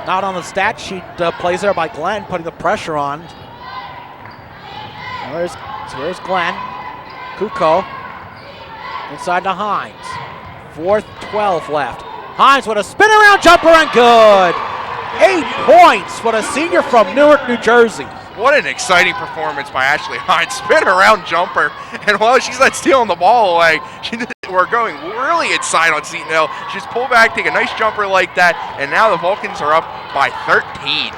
not on the stat sheet plays there by Glenn, putting the pressure on. Here's Glenn, Kuko, inside to Hines. 4:12 left. Hines with a spin around jumper and good. 8 points for the senior from Newark, New Jersey. What an exciting performance by Ashley Hines. Spin around jumper, and while she's not stealing the ball away, we're going really inside on Seton Hill. She just pull back, take a nice jumper like that, and now the Vulcans are up by 13.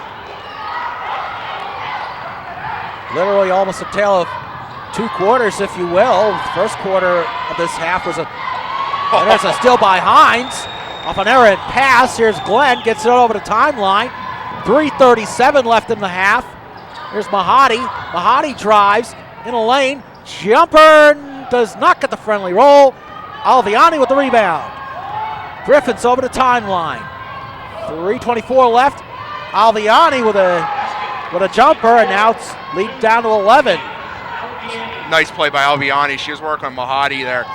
Literally almost a tale of 2 quarters, if you will. The first quarter of this half was there's a steal by Hines. Off an errant pass, here's Glenn, gets it over the timeline. 3:37 left in the half. Here's Mahadi. Mahadi drives in a lane. Jumper does not get the friendly roll. Alviani with the rebound. Griffins over the timeline. 3:24 left. Alviani with a jumper, and now it's lead down to 11. Nice play by Alviani. She was working on Mahadi there.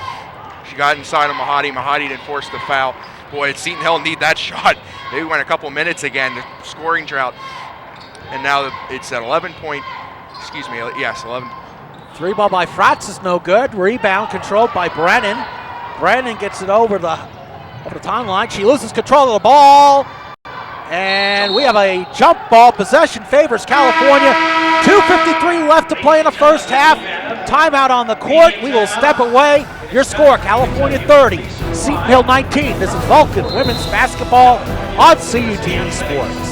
She got inside of Mahadi. Mahadi didn't force the foul. Boy, Seton Hill need that shot. They went a couple minutes again, the scoring drought. And now it's at 11. Yes, 11. 3 ball by Frotz is no good. Rebound controlled by Brennan. Brennan gets it over the timeline. She loses control of the ball. And we have a jump ball. Possession favors California. 2:53 left to play in the first half. Timeout on the court. We will step away. Your score, California 30, Seton Hill 19. This is Vulcan Women's Basketball on CUTV Sports.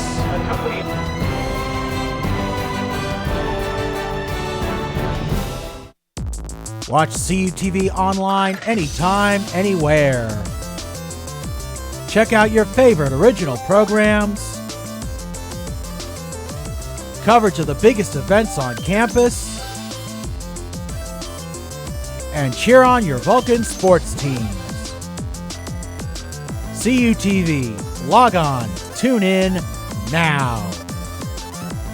Watch CUTV online anytime, anywhere. Check out your favorite original programs, coverage of the biggest events on campus, and cheer on your Vulcan sports teams. CUTV. Log on. Tune in now.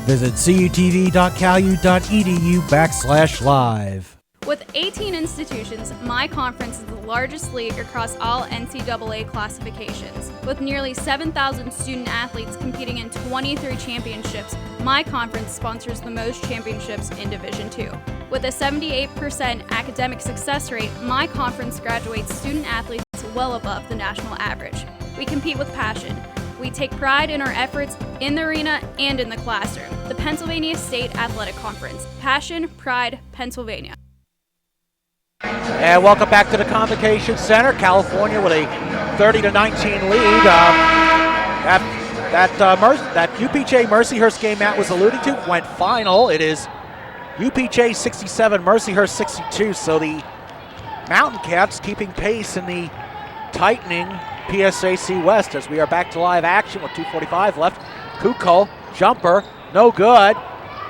Visit cutv.calu.edu/live. With 18 institutions, My Conference is the largest league across all NCAA classifications. With nearly 7,000 student athletes competing in 23 championships, My Conference sponsors the most championships in Division II. With a 78% academic success rate, My Conference graduates student athletes well above the national average. We compete with passion. We take pride in our efforts in the arena and in the classroom. The Pennsylvania State Athletic Conference. Passion, pride, Pennsylvania. And welcome back to the Convocation Center. California with a 30-19 lead. That UPJ Mercyhurst game Matt was alluding to went final. It is UPJ 67, Mercyhurst 62. So the Mountain Cats keeping pace in the tightening PSAC West as we are back to live action with 2:45 left. Kuko, jumper, no good.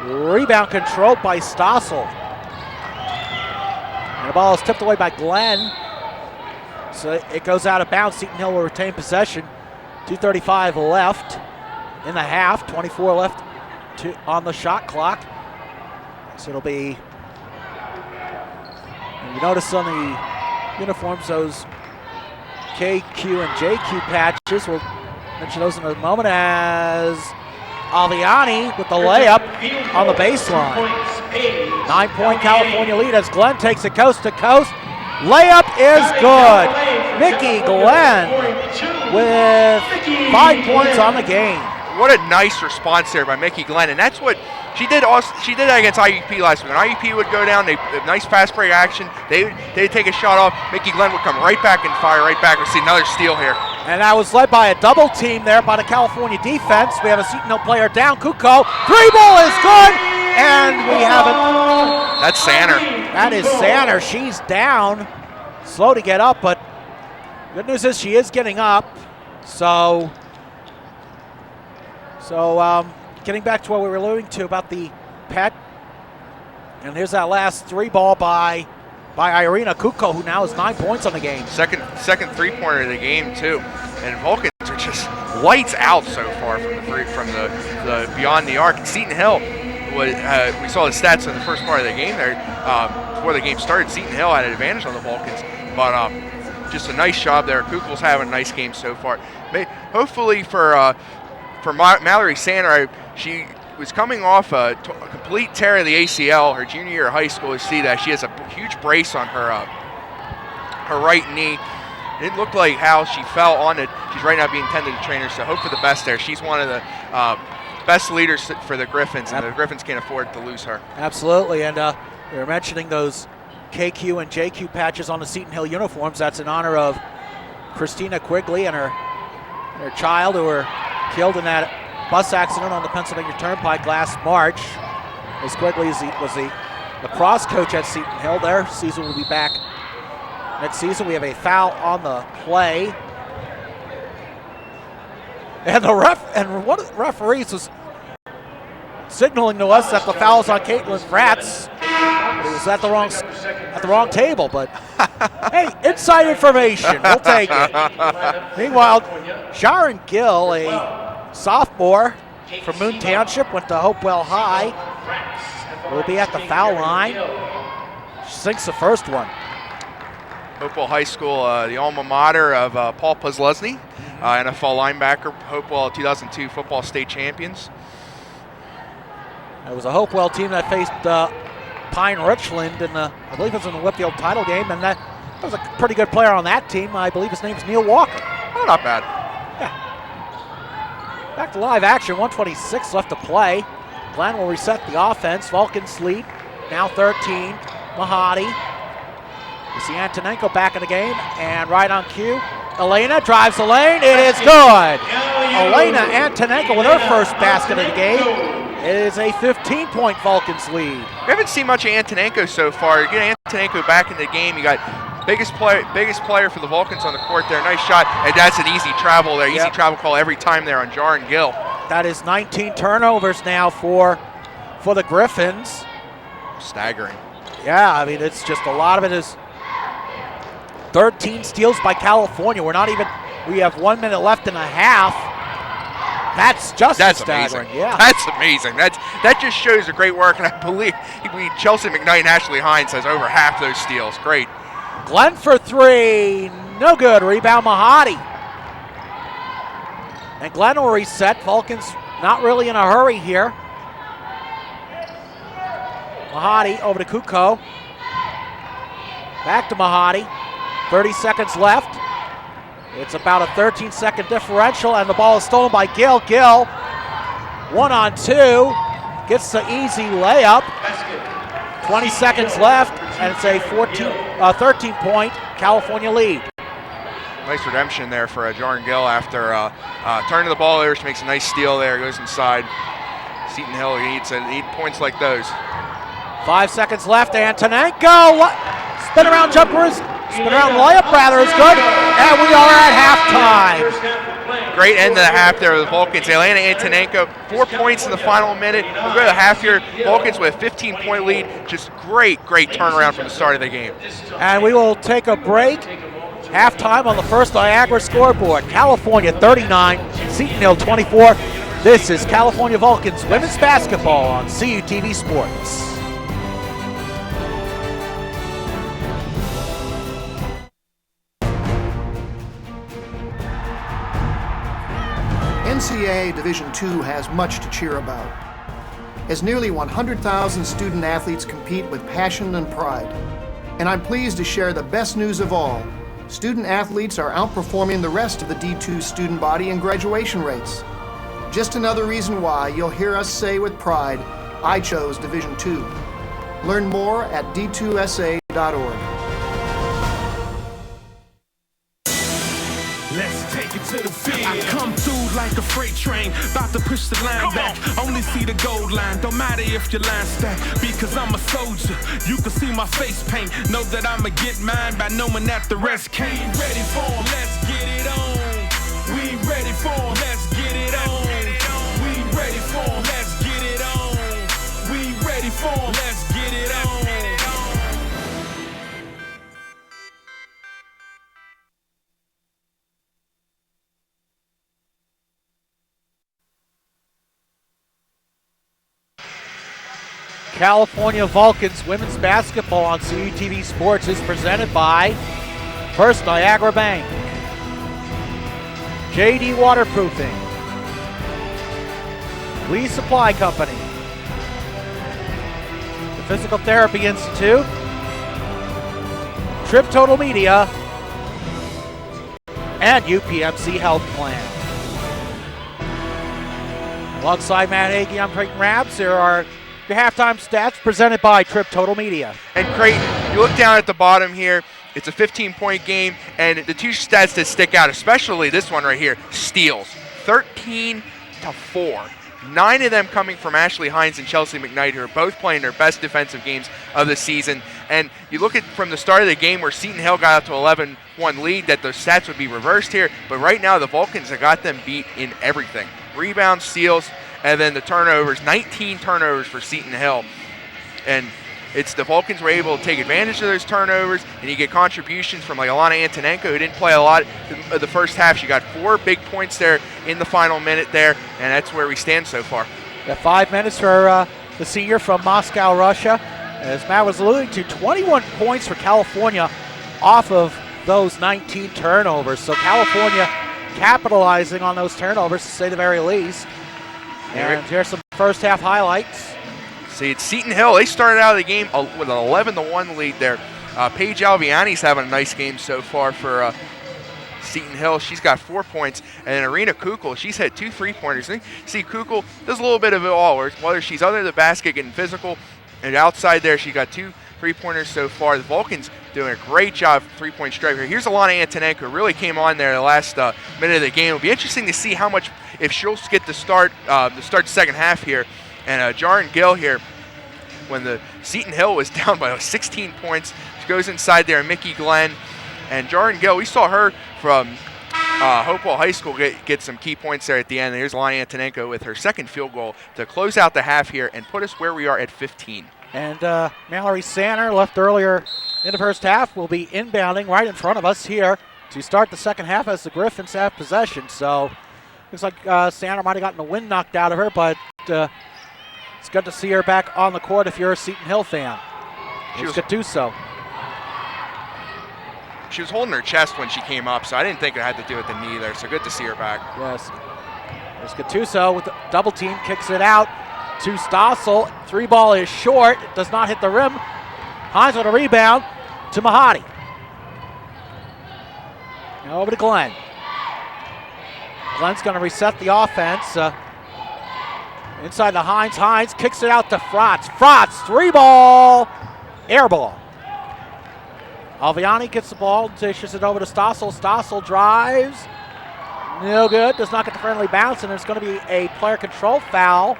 Rebound controlled by Stossel. And the ball is tipped away by Glenn. So it goes out of bounds. Seton Hill will retain possession. 2:35 left in the half. 24 left on the shot clock. So it'll be, and you notice on the uniforms those KQ and JQ patches will Mention those in a moment as Aliani with the layup on the baseline. 9-point California lead as Glenn takes it coast to coast. Layup is good. Mickey Glenn with 5 points on the game. What a nice response there by Mickey Glenn, and that's what she did. She did that against IUP last week. When IUP would go down, nice fast break action. They'd take a shot off. Mickey Glenn would come right back and fire right back. We see another steal here. And that was led by a double team there by the California defense. We have a Seton Hill player down. Kuko, 3-ball is good, and we haven't. That's Sanner. That is Sanner. She's down, slow to get up, but good news is she is getting up. So getting back to what we were alluding to about the pet, and here's that last 3-ball by Irina Kuko, who now has 9 points on the game. Second 3-pointer of the game too, and Vulcans are just lights out so far from the beyond the arc. Seton Hill, we saw the stats in the first part of the game there. Before the game started, Seton Hill had an advantage on the Vulcans, but just a nice job there. Kuko's having a nice game so far. Hopefully for Mallory Sanner, she was coming off a complete tear of the ACL her junior year of high school. You see that she has a huge brace on her right knee. It didn't look like how she fell on it. She's right now being tended to trainer, so hope for the best there. She's one of the best leaders for the Griffins, and the Griffins can't afford to lose her. Absolutely, and we were mentioning those KQ and JQ patches on the Seton Hill uniforms. That's in honor of Christina Quigley and her child who were killed in that bus accident on the Pennsylvania Turnpike last March. Ms. Quigley was the lacrosse coach at Seton Hill. Their season will be back next season. We have a foul on the play. And one of the referees was signaling to us that the foul is on Caitlin Fratz. It was at the wrong table, but hey, inside information, we'll take it. Meanwhile, Sharon Gill, a sophomore from Moon Township, went to Hopewell High, will be at the foul line. She sinks the first one. Hopewell High School, the alma mater of Paul Pozlesny, NFL linebacker, Hopewell 2002 football state champions. It was a Hopewell team that faced Pine Richland in the, I believe it was in the Whitfield title game, and that was a pretty good player on that team. I believe his name is Neil Walker. Oh, not bad. Yeah. Back to live action, 1:26 left to play. Glenn will reset the offense. Vulcans lead, now 13. Mahadi. You see Antonenko back in the game, and right on cue, Elena drives the lane. It is good. Elena Antonenko with her first basket of the game. It is a 15-point Vulcans lead. We haven't seen much of Antonenko so far. You get Antonenko back in the game. You got biggest player for the Vulcans on the court there. Nice shot, and that's an easy travel there. Easy travel call every time there on Jaron Gill. That is 19 turnovers now for the Griffins. Staggering. Yeah, I mean, it's just a lot of it is 13 steals by California. We have 1 minute left and a half. That's staggering. Amazing. Yeah, that's amazing. That just shows the great work, and I believe Chelsea McKnight and Ashley Hines has over half those steals. Great. Glenn for three, no good. Rebound Mahadi. And Glenn will reset. Vulcans not really in a hurry here. Mahadi over to Kuko. Back to Mahadi. 30 seconds left. It's about a 13-second differential, and the ball is stolen by Gill. Gill, 1-on-2, gets the easy layup. 20 seconds left, and it's a 13-point California lead. Nice redemption there for Jaron Gill after turning the ball over. She makes a nice steal there, goes inside. Seton Hill needs 8 points like those. 5 seconds left. Antonenko, spin around jumpers. Spin around layup rather is good, and we are at halftime. Great end of the half there with the Vulcans. Elena Antonenko, 4 points in the final minute. We'll go to the half here. Vulcans with a 15-point lead. Just great turnaround from the start of the game. And we will take a break. Halftime on the first Niagara scoreboard. California 39, Seton Hill 24. This is California Vulcans women's basketball on CUTV Sports. NCAA Division II has much to cheer about, as nearly 100,000 student athletes compete with passion and pride. And I'm pleased to share the best news of all. Student athletes are outperforming the rest of the D2 student body in graduation rates. Just another reason why you'll hear us say with pride, I chose Division II. Learn more at d2sa.org. Let's take it to the field. I come through like a freight train, about to push the line back. Only see the gold line, don't matter if your line stack. Because I'm a soldier, you can see my face paint. Know that I'ma get mine by knowing that the rest came. Ready for 'em, let's get it on. We ready for 'em, let's get it on. We ready for 'em, let's get it on. We ready for 'em, let's get it on. California Vulcans women's basketball on CUTV Sports is presented by First Niagara Bank, JD Waterproofing, Lee Supply Company, the Physical Therapy Institute, Trip Total Media, and UPMC Health Plan. Alongside Matt Hagee, I'm Creighton Rabs. There are your halftime stats presented by Trip Total Media. And Creighton, you look down at the bottom here, it's a 15-point game, and the two stats that stick out, especially this one right here, steals, 13-4. 9 of them coming from Ashley Hines and Chelsea McKnight, who are both playing their best defensive games of the season. And you look at from the start of the game where Seton Hill got out to 11-1 lead, that those stats would be reversed here, but right now the Vulcans have got them beat in everything. Rebounds, steals, and then the turnovers, 19 turnovers for Seton Hill. And it's the Vulcans were able to take advantage of those turnovers, and you get contributions from like Alana Antonenko, who didn't play a lot of the first half. She got 4 big points there in the final minute there, and that's where we stand so far. Got 5 minutes for the senior from Moscow, Russia. As Matt was alluding to, 21 points for California off of those 19 turnovers. So California capitalizing on those turnovers, to say the very least. And here's some first half highlights. See, it's Seton Hill. They started out of the game with an 11-1 lead there. Paige Alviani's having a nice game so far for Seton Hill. She's got 4 points. And then Irina Kukul, she's had 2 3-pointers. See, Kukul does a little bit of it all. Whether she's under the basket getting physical, and outside there she got 2 3-pointers so far. The Vulcans doing a great job 3-point strike here. Here's Alana Antonenko, really came on there the last minute of the game. It'll be interesting to see how much, if she'll get the start the second half here. And Jaren Gill here, when the Seton Hill was down by 16 points, she goes inside there, Mickey Glenn. And Jaren Gill, we saw her from Hopewell High School get some key points there at the end. And here's Alana Antonenko with her second field goal to close out the half here and put us where we are at 15. And Mallory Sanner, left earlier in the first half, will be inbounding right in front of us here to start the second half as the Griffins have possession. So looks like Sanner might have gotten the wind knocked out of her, but it's good to see her back on the court if you're a Seton Hill fan. It's Gattuso. She was holding her chest when she came up, so I didn't think it had to do with the knee there, so good to see her back. Yes. There's Gattuso with the double team, kicks it out to Stossel. 3-ball is short, it does not hit the rim. Hines with a rebound to Mahadi. Now over to Glenn. Glenn's going to reset the offense. Inside the Hines. Hines kicks it out to Frotz. Frotz, 3-ball, air ball. Alviani gets the ball, dishes it over to Stossel. Stossel drives. No good, does not get the friendly bounce, and there's going to be a player control foul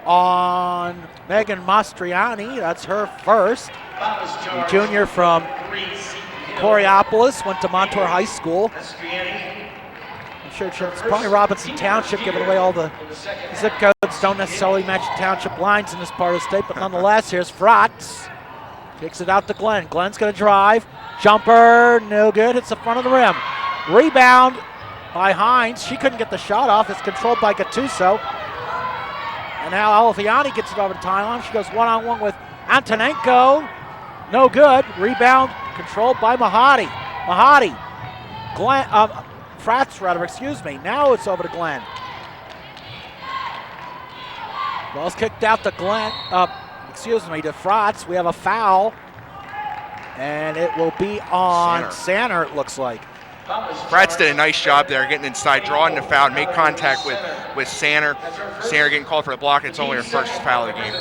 on Megan Mastriani. That's her first. The junior from Coriopolis, went to Montour High School. I'm sure it's probably Robinson Township, giving away all the zip codes. Don't necessarily match the township lines in this part of the state, but nonetheless, here's Frotz. Kicks it out to Glenn. Glenn's going to drive. Jumper, no good. Hits the front of the rim. Rebound by Hines. She couldn't get the shot off. It's controlled by Gattuso. And now Alviani gets it over the timeline. She goes one-on-one with Antonenko. No good. Rebound controlled by Mahadi. Mahadi. Pratt's rather, excuse me. Now it's over to Glenn. Ball's kicked out to Glenn, to Fratz. We have a foul, and it will be on Sanner, it looks like. Fratz did a nice job there getting inside, drawing the foul, make contact with Sanner. Sanner getting called for the block, and it's only her first foul of the game.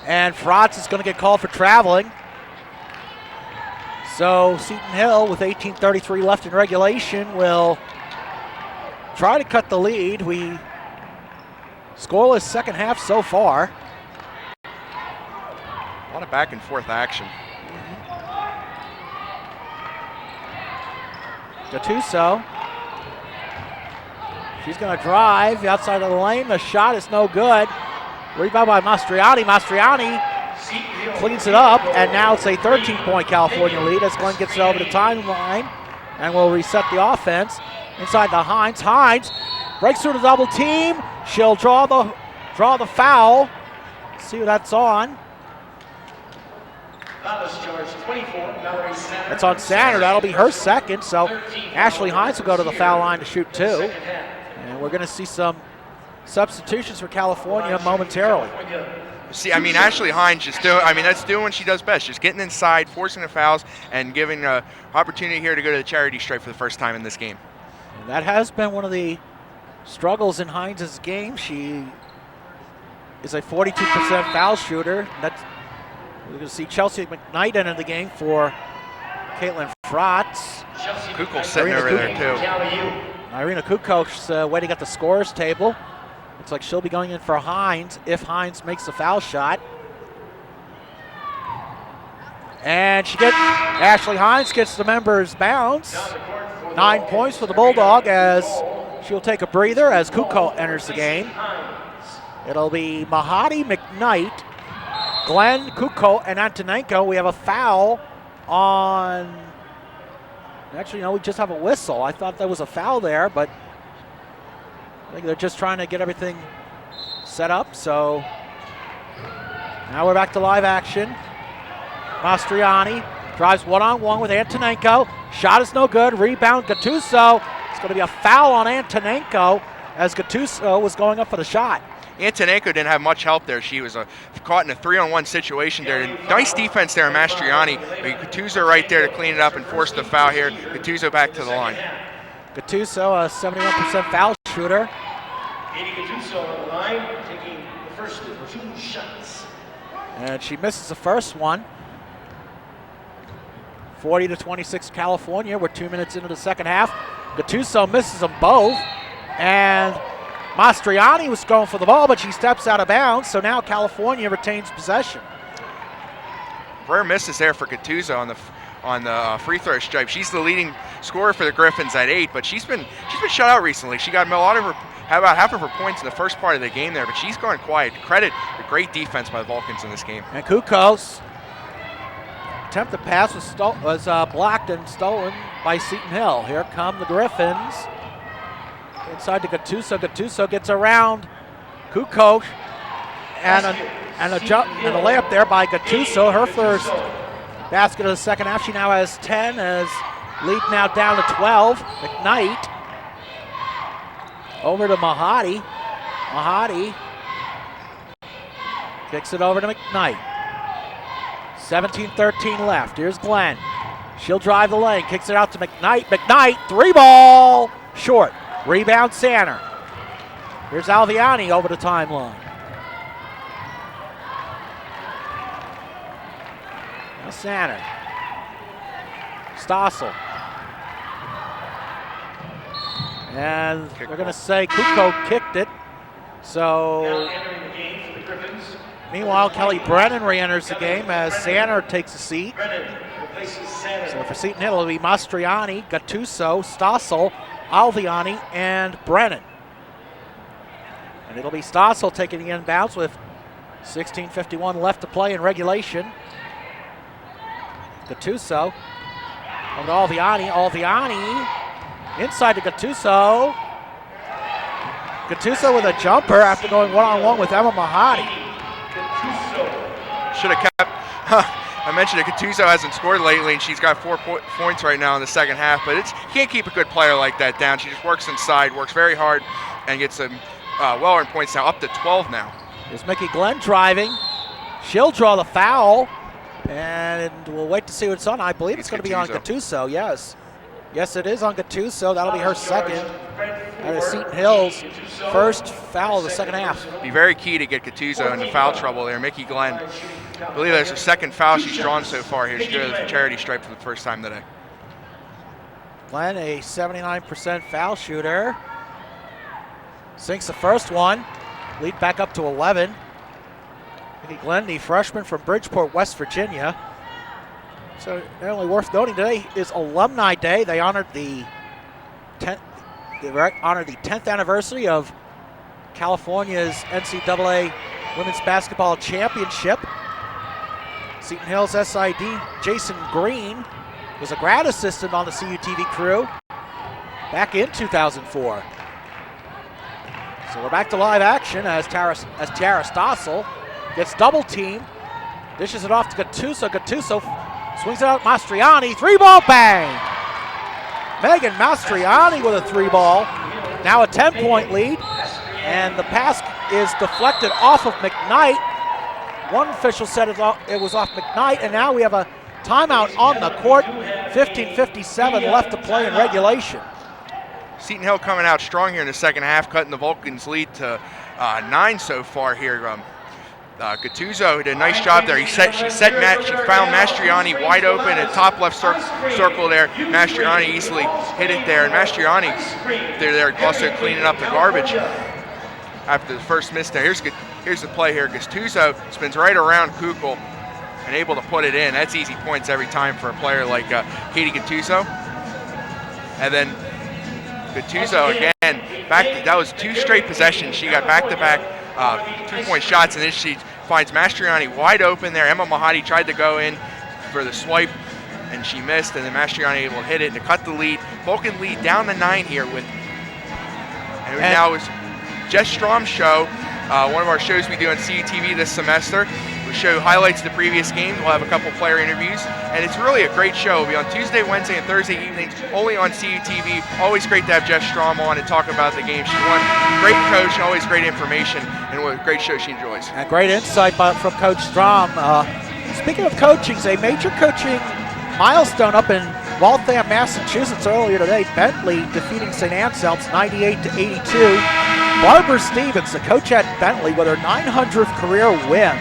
And Fratz is going to get called for traveling. So Seton Hill, with 18:33 left in regulation, will try to cut the lead. We scoreless second half so far. A lot of back and forth action. Gattuso. She's going to drive outside of the lane. The shot is no good. Rebound by Mastriani. Mastriani cleans it up, and now it's a 13-point California lead as Glenn gets it over the timeline and will reset the offense. Inside to Hines. Hines breaks through the double team. She'll draw the foul. Let's see what that's on. It's on Sanner. That'll be her second. So Ashley Hines will go to the foul line to shoot two. And we're going to see some substitutions for California momentarily. See, I mean, Ashley Hines that's doing what she does best, just getting inside, forcing the fouls, and giving an opportunity here to go to the charity stripe for the first time in this game. And that has been one of the struggles in Hines' game. She is a 42% foul shooter. We're going to see Chelsea McKnight enter the game for Caitlin Fratz. Kukoc sitting over there, too. Irina Kukoc waiting at the scorer's table. Looks like she'll be going in for Hines if Hines makes the foul shot. And Ashley Hines gets the members' bounce. 9 points for the Bulldog as she'll take a breather as Kukoc enters the game. It'll be Mahadi, McKnight, Glenn, Kukoc, and Antonenko. We have a foul on. Actually, no, we just have a whistle. I thought there was a foul there, but I think they're just trying to get everything set up. So now we're back to live action. Mastriani drives one-on-one with Antonenko. Shot is no good. Rebound, Gattuso. It's going to be a foul on Antonenko as Gattuso was going up for the shot. Antonenko didn't have much help there. She was caught in a 3-on-1 situation there. Nice defense there, Mastriani. Gattuso right there to clean it up and force the foul here. Gattuso back to the line. Gattuso, a 71% foul shooter. Katie Gattuso on the line, taking the first 2 shots. And she misses the first one. 40-26 California. We're 2 minutes into the second half. Gattuso misses them both. And Mastriani was going for the ball, but she steps out of bounds, so now California retains possession. Rare misses there for Gattuso on the free throw stripe. She's the leading scorer for the Griffins at 8, but she's been shut out recently. She got about half of her points in the first part of the game there, but she's gone quiet. Credit the great defense by the Vulcans in this game. And Kukoc attempted pass was blocked and stolen by Seton Hill. Here come the Griffins. Inside to Gattuso. Gattuso gets around Kukoc, and a jump and a layup there by Gattuso. Her first basket of the second half. She now has 10 as lead now down to 12. McKnight over to Mahadi. Mahadi kicks it over to McKnight. 17-13 left. Here's Glenn. She'll drive the lane. Kicks it out to McKnight. McKnight, 3-ball, short. Rebound, Sanner. Here's Alviani over the timeline. Now Sanner. Stossel. And they're going to say Kukoc kicked it. So, meanwhile, Kelly Brennan re-enters the game as Sanner takes a seat. So for Seton Hill, it'll be Mastriani, Gattuso, Stossel, Alviani, and Brennan. And it'll be Stossel taking the inbounds with 16:51 left to play in regulation. Gattuso over to Alviani. Alviani inside to Gattuso. Gattuso with a jumper after going one-on-one with Emma Mahadi. Should have kept I mentioned that Gattuso hasn't scored lately, and she's got 4 points right now in the second half, but you can't keep a good player like that down. She just works inside, works very hard, and gets some well-earned points now, up to 12 now. Here's Mickey Glenn driving. She'll draw the foul, and we'll wait to see what's on. I believe it's going to be on Gattuso, yes. Yes, it is on Gattuso. That'll be her second. That is Seton Hill's first foul of the second half. Be very key to get Gattuso into foul trouble there. Mickey Glenn, I believe that's her second foul she's drawn so far here. She goes to the charity stripe for the first time today. Glenn, a 79% foul shooter. Sinks the first one. Lead back up to 11. Mickey Glenn, the freshman from Bridgeport, West Virginia. So only worth noting, today is Alumni Day. They honored the 10th anniversary of California's NCAA Women's Basketball Championship. Seton Hill's SID Jason Green was a grad assistant on the CUTV crew back in 2004. So we're back to live action as Tiara Stossel gets double teamed, dishes it off to Gattuso. Gattuso swings it out, Mastriani, 3-ball bang! Megan Mastriani with a 3-ball. Now a 10-point lead, and the pass is deflected off of McKnight. One official said it was off McKnight, and now we have a timeout on the court. 15:57 left to play in regulation. Seton Hill coming out strong here in the second half, cutting the Vulcans' lead to 9 so far here. Gattuso did a nice job there. She found Mastriani wide open at top left circle there. Mastriani easily hit it there, and Mastriani they're also cleaning up the garbage after the first miss there. Here's the play here. Gattuso spins right around Kukul and able to put it in. That's easy points every time for a player like Katie Gattuso. And then Gattuso again, that was 2 straight possessions. She got back-to-back 2-point shots, and then she finds Mastriani wide open there. Emma Mahadi tried to go in for the swipe, and she missed, and then Mastriani able to hit it to cut the lead. Vulcan lead down to 9 here and now is Jess Strom's show, one of our shows we do on CUTV this semester. We show highlights of the previous games. We'll have a couple player interviews, and it's really a great show. It'll be on Tuesday, Wednesday, and Thursday evenings, only on CUTV. Always great to have Jess Strom on and talk about the game. She's one great coach, always great information, and what a great show she enjoys. And great insight from Coach Strom. Speaking of coaching, a major coaching milestone up in Waltham, Massachusetts earlier today. Bentley defeating St. Anselm's 98-82. Barbara Stevens, the coach at Bentley, with her 900th career win.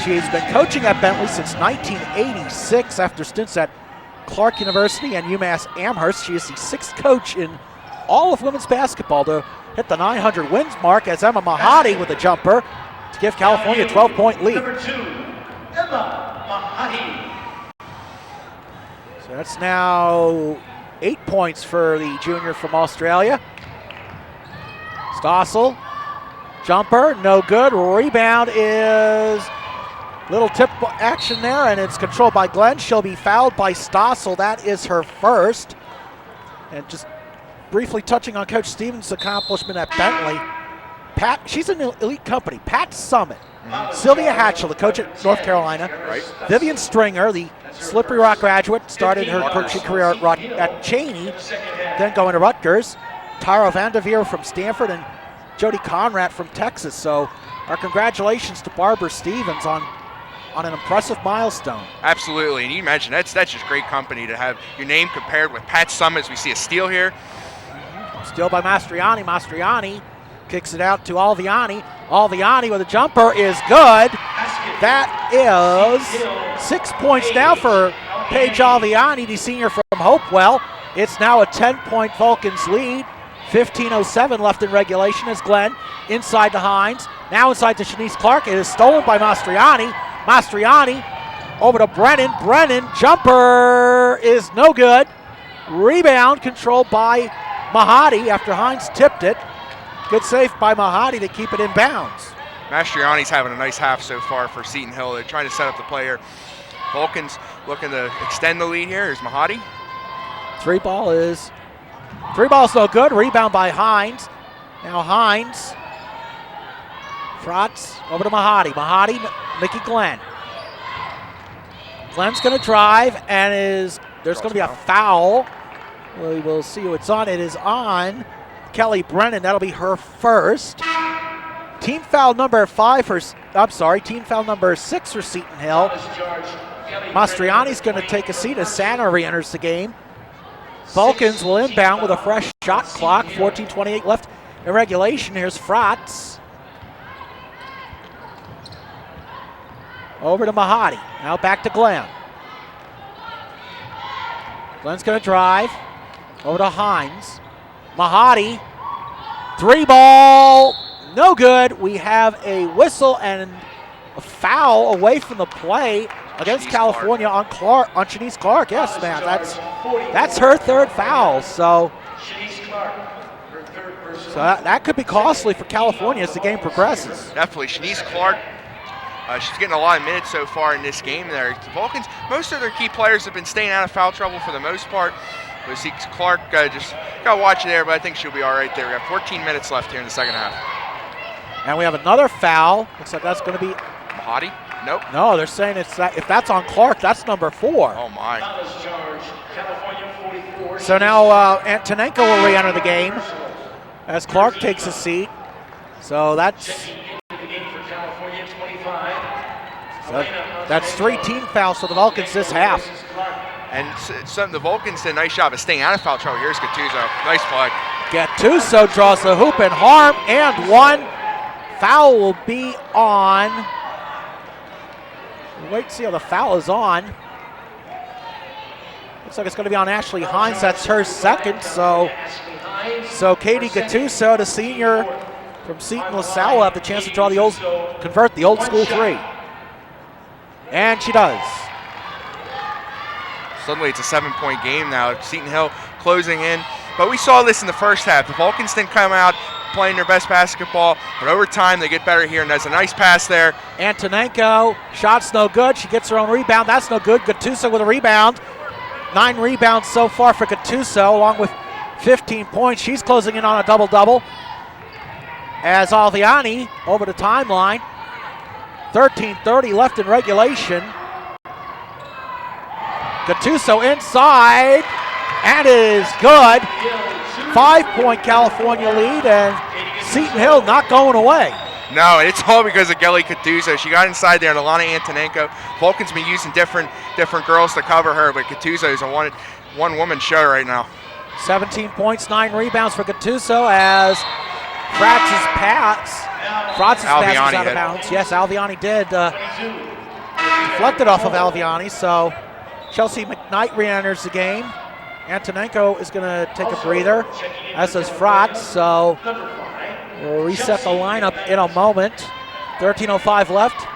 She's been coaching at Bentley since 1986 after stints at Clark University and UMass Amherst. She is the 6th coach in all of women's basketball to hit the 900 wins mark, as Emma Mahadi with a jumper to give California a 12-point lead. Number 2, Emma Mahadi. So that's now 8 points for the junior from Australia. Stossel, jumper, no good. Rebound is little tip action there, and it's controlled by Glenn. She'll be fouled by Stossel. That is her first. And just briefly touching on Coach Stevens' accomplishment at Bentley, she's an elite company. Pat Summit, Sylvia Hatchell, the coach at North Carolina, Vivian Stringer, the Slippery Rock graduate, started her coaching career at Cheney, then going to Rutgers, Tara Vanderveer from Stanford, and Jody Conrad from Texas. So our congratulations to Barbara Stevens on an impressive milestone. Absolutely, and you mentioned that's just great company to have your name compared with Pat Summit. We see a steal here. Steal by Mastriani. Mastriani kicks it out to Alviani. Alviani with a jumper is good. That is 6 points now for Paige Alviani, the senior from Hopewell. It's now a 10-point Vulcans lead. 15:07 left in regulation as Glenn inside to Hines. Now inside to Shanice Clark. It is stolen by Mastriani. Mastriani over to Brennan. Brennan, jumper is no good. Rebound controlled by Mahadi after Hines tipped it. Good save by Mahadi to keep it in bounds. Mastriani's having a nice half so far for Seton Hill. They're trying to set up the player. Vulcans looking to extend the lead here. Here's Mahadi. Three ball's no good. Rebound by Hines. Now Hines. Frotz over to Mahadi. Mahadi, Mickey Glenn. Glenn's going to drive, and there's going to be a foul. We will see who it's on. It is on Kelly Brennan. That'll be her first. Team foul number 6 for Seton Hill. Mastriani's going to take a seat as Santa re-enters the game. Vulcans will inbound with a fresh shot clock. 14:28 left in regulation. Here's Fratz. Over to Mahadi. Now back to Glenn. Glenn's going to drive. Over to Hines. Mahadi. 3-ball. No good. We have a whistle and a foul away from the play against California on Shanice Clark. Yes, man. That's her third foul. So that could be costly for California as the game progresses. Definitely. Shanice Clark, she's getting a lot of minutes so far in this game there. The Vulcans, most of their key players have been staying out of foul trouble for the most part. We see Clark just got to watch it there, but I think she'll be all right there. We have 14 minutes left here in the second half. And we have another foul. Looks like that's going to be Mahadi? Nope. No, they're saying if that's on Clark, that's number 4. Oh, my. So now Antonenko will re-enter the game as Clark takes a seat. So that's 3 team fouls for the Vulcans this half. And the Vulcans did a nice job of staying out of foul trouble. Here's Gattuso. Nice play. Gattuso draws the hoop and harm and 1. Foul will be on. Wait to see how the foul is on. Looks like it's going to be on Ashley Hines. That's her second. So Katie Gattuso, the senior from Seton LaSalle, will have the chance to convert the old school 3. And she does. Suddenly it's a 7-point game now. Seton Hill closing in. But we saw this in the first half. The Vulcans didn't come out playing their best basketball, but over time they get better here, and there's a nice pass there. Antonenko, shot's no good. She gets her own rebound. That's no good. Gattuso with a rebound. 9 rebounds so far for Gattuso, along with 15 points. She's closing in on a double-double. As Alviani over the timeline. 13:30 left in regulation. Gattuso inside, and it is good. 5-point California lead, and Seton Hill not going away. No, and it's all because of Kelly Gattuso. She got inside there, and Alana Antonenko. Vulcan's been using different girls to cover her, but Gattuso is a one-woman show right now. 17 points, 9 rebounds for Gattuso as Fratz's pass was out of bounds. Yes, Alviani did. Deflected off of Alviani, so Chelsea McKnight re-enters the game. Antonenko is going to take a breather, as does Fratz, so we'll reset the lineup in a moment. 13:05 left,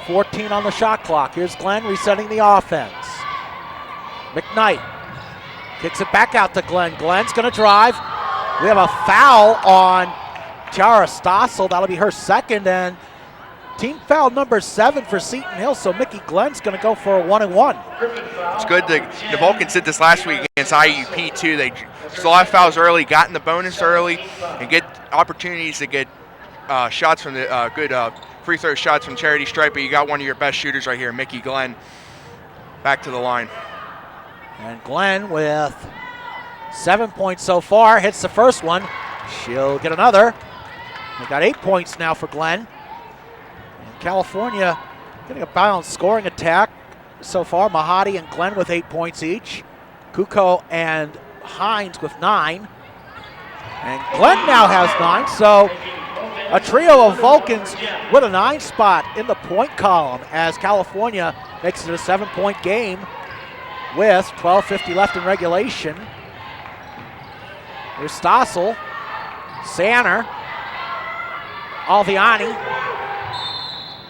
14 on the shot clock. Here's Glenn resetting the offense. McKnight kicks it back out to Glenn. Glenn's going to drive. We have a foul on Tiara Stossel. That'll be her second, and team foul number 7 for Seton Hill, so Mickey Glenn's going to go for a 1-and-1. It's good. The Vulcans did this last week against IUP, too. They just a lot of fouls early, got in the bonus early, and get opportunities to get shots from the good free throw shots from Charity Stripe, but you got one of your best shooters right here, Mickey Glenn, back to the line. And Glenn with 7 points so far, hits the first one. She'll get another. We got 8 points now for Glenn. California getting a balanced scoring attack so far. Mahadi and Glenn with 8 points each. Kuko and Hines with 9. And Glenn now has 9, so a trio of Vulcans with a 9 spot in the point column as California makes it a 7-point game with 12:50 left in regulation. Here's Stossel, Sanner, Alviani,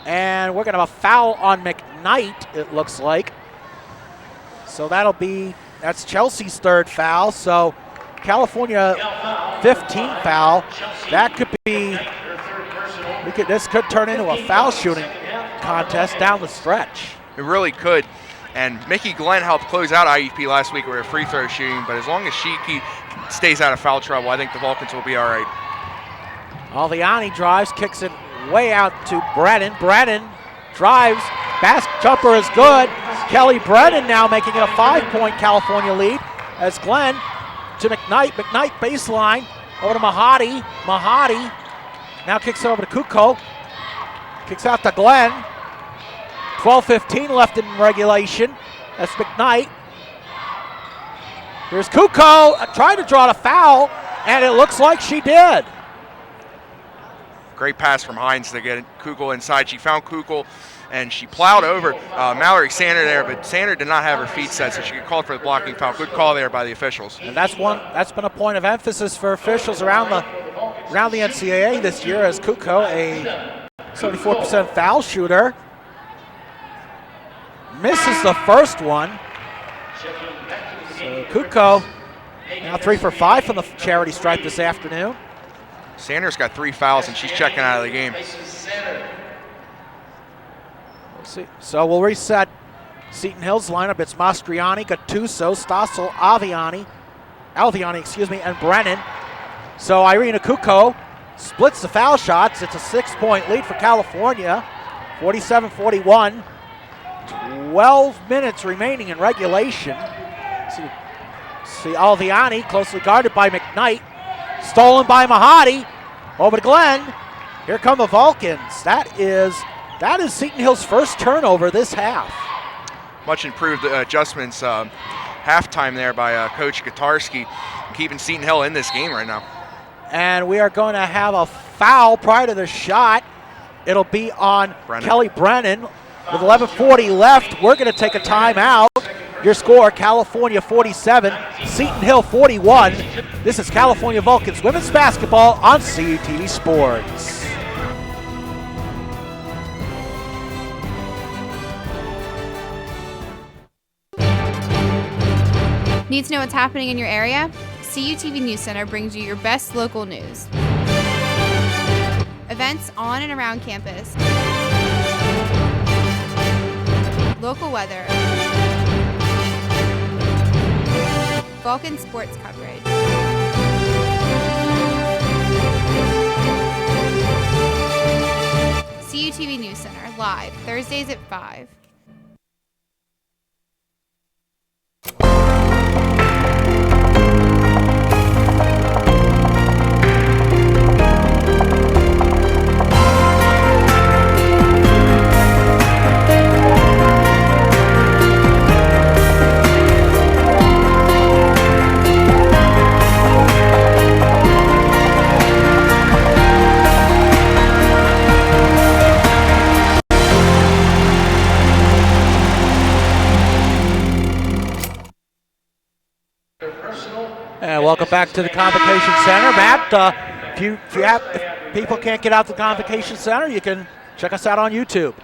and we're going to have a foul on McKnight, it looks like. So that's Chelsea's third foul. So California 15 foul. That could be, this could turn into a foul shooting contest down the stretch. It really could. And Mickey Glenn helped close out IUP last week with her free throw shooting, but as long as she stays out of foul trouble, I think the Vulcans will be all right. Alviani drives, kicks it way out to Brennan. Brennan drives, jumper is good, Kelly Brennan now making it a 5-point California lead as Glenn to McKnight. McKnight baseline over to Mahadi. Mahadi now kicks it over to Kuko. Kicks out to Glenn. 12:15 left in regulation. That's McKnight. Here's Kuko trying to draw the foul, and it looks like she did. Great pass from Hines to get Kugel inside. She found Kugel, and she plowed over Mallory Sander there, but Sander did not have her feet set, so she got called for the blocking foul. Good call there by the officials. And that's been a point of emphasis for officials around the NCAA this year, as Kuko, a 74% foul shooter, misses the first one. So Kuko now 3 for 5 from the charity stripe this afternoon. Sanders got 3 fouls, and she's checking out of the game. We'll see. So we'll reset Seton Hill's lineup. It's Mastriani, Gattuso, Stossel, Alviani, and Brennan. So Irina Kuko splits the foul shots. It's a 6-point lead for California, 47-41. 12 minutes remaining in regulation. See Alviani closely guarded by McKnight. Stolen by Mahadi. Over to Glenn. Here come the Vulcans. That is Seton Hill's first turnover this half. Much improved adjustments halftime there by Coach Gatarski, keeping Seton Hill in this game right now. And we are going to have a foul prior to the shot. It'll be on Kelly Brennan. With 11:40 left, we're going to take a timeout. Your score, California 47, Seton Hill 41. This is California Vulcans women's basketball on CUTV Sports. Need to know what's happening in your area? CUTV News Center brings you your best local news. Events on and around campus. Local weather. Vulcan sports coverage. CUTV News Center, live, Thursdays at 5. And welcome back to the Convocation Center. Matt, if people can't get out to the Convocation Center, you can check us out on YouTube.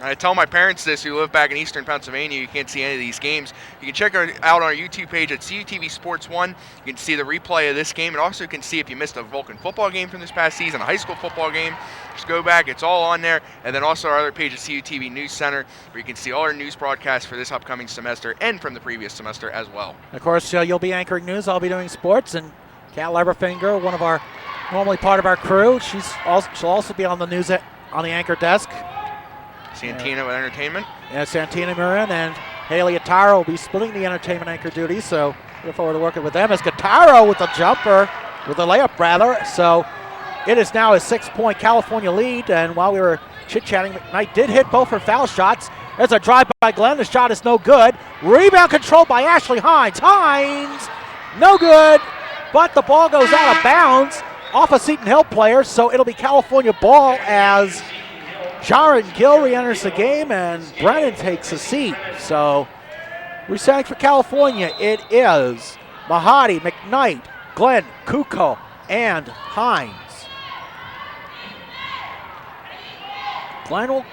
I tell my parents this who live back in eastern Pennsylvania, you can't see any of these games. You can check out on our YouTube page at CUTV Sports 1. You can see the replay of this game, and also can see if you missed a Vulcan football game from this past season, a high school football game. Just go back, it's all on there. And then also our other page at CUTV News Center, where you can see all our news broadcasts for this upcoming semester and from the previous semester as well. Of course, you'll be anchoring news, I'll be doing sports, and Kat Leverfinger, normally part of our crew, she'll also be on the news on the anchor desk. Santina with entertainment. Yeah, Santina Marin and Haley Ataro will be splitting the entertainment anchor duties, so look forward to working with them. As Guitarro with a layup rather. So it is now a 6-point California lead, and while we were chit-chatting, McKnight did hit both her foul shots. There's a drive by Glenn. The shot is no good. Rebound controlled by Ashley Hines. Hines, no good, but the ball goes out of bounds off a Seton Hill player, so it'll be California ball as Sharon Gill re-enters the game and Brennan takes a seat. So resetting for California, it is Mahadi, McKnight, Glenn, Kuko, and Hines. Glenn will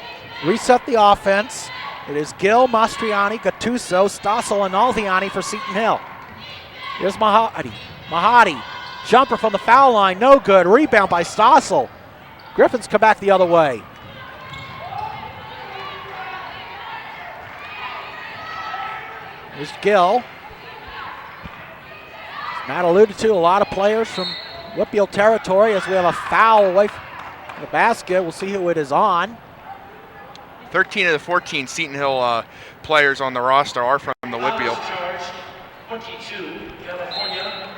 reset the offense. It is Gill, Mastriani, Gattuso, Stossel, and Alviani for Seton Hill. Here's Mahadi. Mahadi, jumper from the foul line, no good. Rebound by Stossel. Griffins come back the other way. Here's Gill. As Matt alluded to, a lot of players from Whitfield territory as we have a foul away from the basket. We'll see who it is on. 13 of the 14 Seton Hill players on the roster are from the Whitfield. 22, California.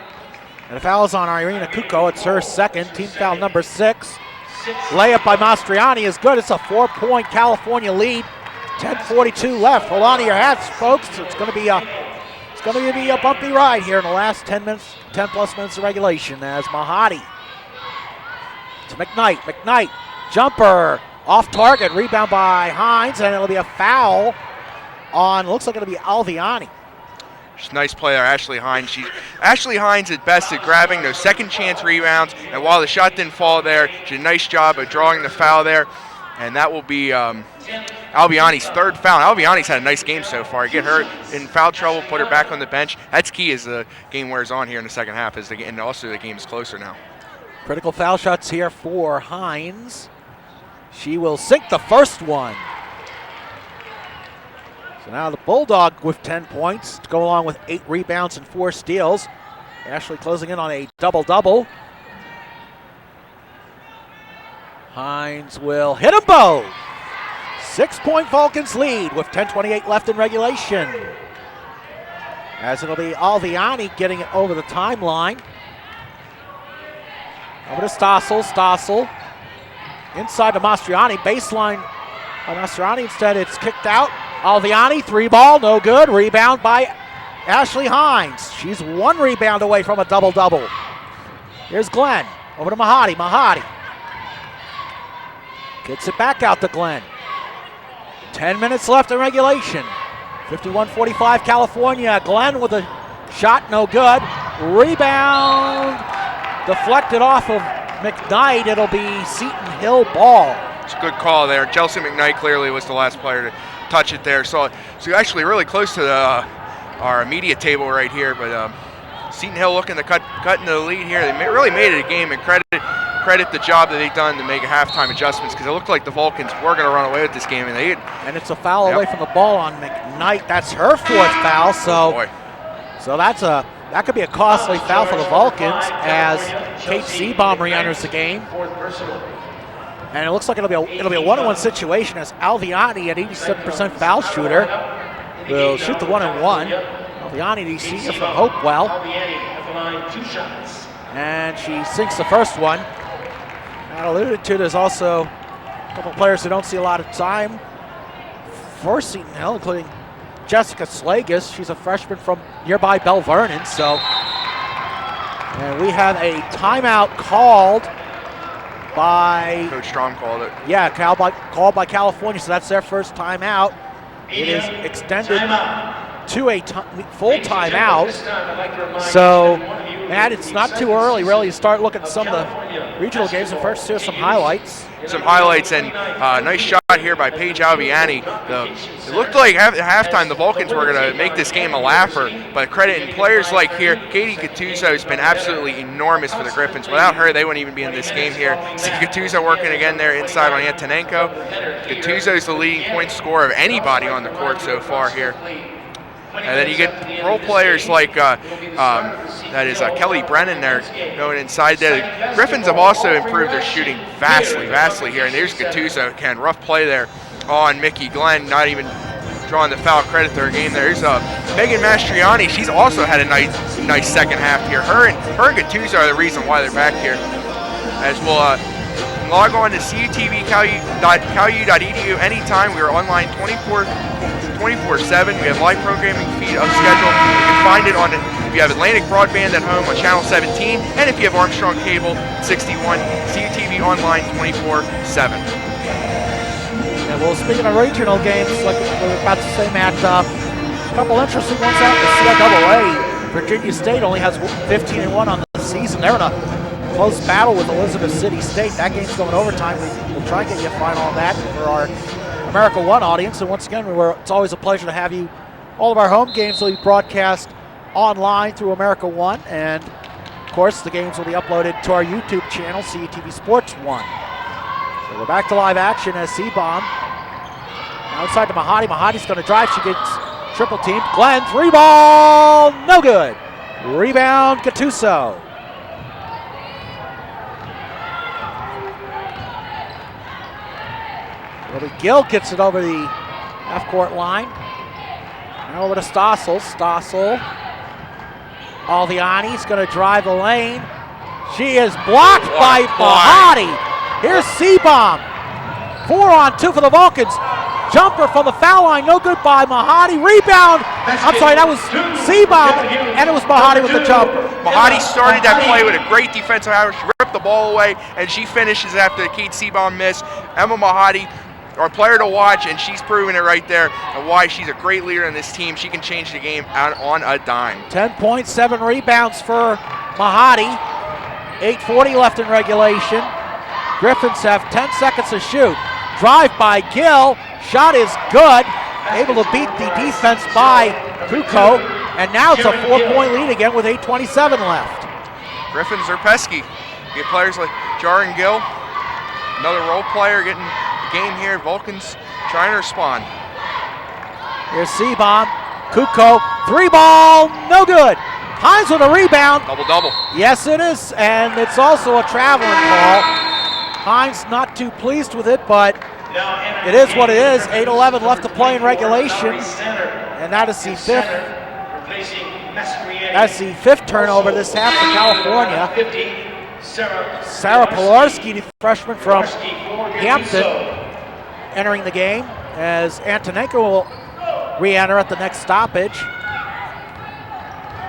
And a foul is on Irina Kuko. It's her second, team foul number 6. Layup by Mastriani is good. It's a 4-point California lead. 10:42 left. Hold on to your hats, folks. It's going to be a bumpy ride here in the last 10 plus minutes of regulation as Mahadi to McKnight. McKnight, jumper, off target, rebound by Hines, and it'll be a foul on, looks like it'll be Alviani. Just nice play there, Ashley Hines. Ashley Hines at best at grabbing those second chance rebounds, and while the shot didn't fall there, she did a nice job of drawing the foul there, and that will be Alviani's third foul. Alviani's had a nice game so far. Get her in foul trouble, put her back on the bench. That's key as the game wears on here in the second half, and also the game is closer now. Critical foul shots here for Hines. She will sink the first one. So now the Bulldog with 10 points to go along with 8 rebounds and 4 steals. Ashley closing in on a double-double. Hines will hit them both. 6-point Vulcans lead with 10:28 left in regulation. As it'll be Alviani getting it over the timeline. Over to Stossel. Stossel inside to Mastriani. Baseline by Mastriani. Instead, it's kicked out. Alviani, 3-ball, no good. Rebound by Ashley Hines. She's 1 rebound away from a double-double. Here's Glenn. Over to Mahadi. Mahadi gets it back out to Glenn. 10 minutes left in regulation. 51-45 California. Glenn with a shot, no good. Rebound deflected off of McKnight. It'll be Seton Hill ball. It's a good call there. Chelsea McKnight clearly was the last player to touch it there. So actually really close to our media table right here, but Seton Hill looking to cut into the lead here. They really made it a game, and credit the job that they've done to make halftime adjustments, because it looked like the Vulcans were going to run away with this game, and it's a foul away from the ball on McKnight. That's her 4th foul, so that could be a costly foul for the Vulcans as Kate Seabaum re-enters the game. And it looks like it'll be a 1-on-1 situation as Alviani, an 87% foul shooter, will shoot the 1-and-1. Alviani, the senior from Hopewell. And she sinks the first one. I alluded to, there's also a couple players who don't see a lot of time for Seton Hill, including Jessica Slagus. She's a freshman from nearby Bell Vernon. And we have a timeout called by Coach Strom called it. Yeah, called by California, so that's their first timeout. It is extended to a full timeout. So, Matt, it's not too early really to start looking at some of the regional games. And first, here's some highlights. And nice shot here by Paige Alviani. It looked like at halftime the Vulcans were going to make this game a laugher, but credit in players like here, Katie Gattuso has been absolutely enormous for the Griffins. Without her, they wouldn't even be in this game here. See Gattuso working again there inside on Antonenko. Gattuso is the leading point scorer of anybody on the court so far here. And then you get role players like Kelly Brennan there going inside there. The Griffins have also improved their shooting vastly here. And there's Gattuso, again, rough play there on Mickey Glenn, not even drawing the foul. Credit to her game there. There's Megan Mastriani. She's also had a nice second half here. Her and Gattuso are the reason why they're back here. As we'll log on to CUTV.calu.edu anytime. We are online 24/7. We have live programming feed of schedule. You can find it on, if you have Atlantic Broadband at home, on channel 17, and if you have Armstrong Cable 61, CUTV online 24/7. And well, speaking of regional games, like we were about to say, Matt, a couple interesting ones out in the CIAA. Virginia State only has 15-1 on the season. They're in a close battle with Elizabeth City State. That game's going overtime. We'll try and get you a final on that for our America One audience. And once again, it's always a pleasure to have you. All of our home games will be broadcast online through America One. And, of course, the games will be uploaded to our YouTube channel, CUTV Sports 1. So we're back to live action as Seabaum. Outside to Mahadi. Mahadi's going to drive. She gets triple teamed. Glenn, 3-ball, no good. Rebound, Gattuso. Roby Gill gets it over the half-court line. Now over to Stossel. Stossel. Alviani's going to drive the lane. She is blocked by Mahadi. Here's Seabomb. 4-on-2 for the Vulcans. Jumper from the foul line, no good by Mahadi. Rebound. I'm sorry, that was Seabomb, and it was Mahadi with the jumper. Mahadi started that play with a great defensive effort. She ripped the ball away, and she finishes after Kate Seabomb missed. Emma Mahadi, our player to watch, and she's proven it right there and why she's a great leader in this team. She can change the game out on a dime. 10 points, 7 rebounds for Mahadi. 8:40 left in regulation. Griffins have 10 seconds to shoot. Drive by Gill. Shot is good. Able to beat the defense by Kuko. And now it's a 4-point lead again with 8:27 left. Griffins are pesky. Get players like Jaren Gill, another role player getting game here. Vulcans trying to respond. Here's Seabomb. Kuko, 3-ball, no good. Hines with a rebound. Double-double. Yes, it is, and it's also a traveling call. Hines not too pleased with it, but it is what it is. 8:11 left to play in regulation, and that is the fifth turnover this half for California. Sarah Pilarski, the freshman from Hampton, entering the game as Antonenko will re-enter at the next stoppage.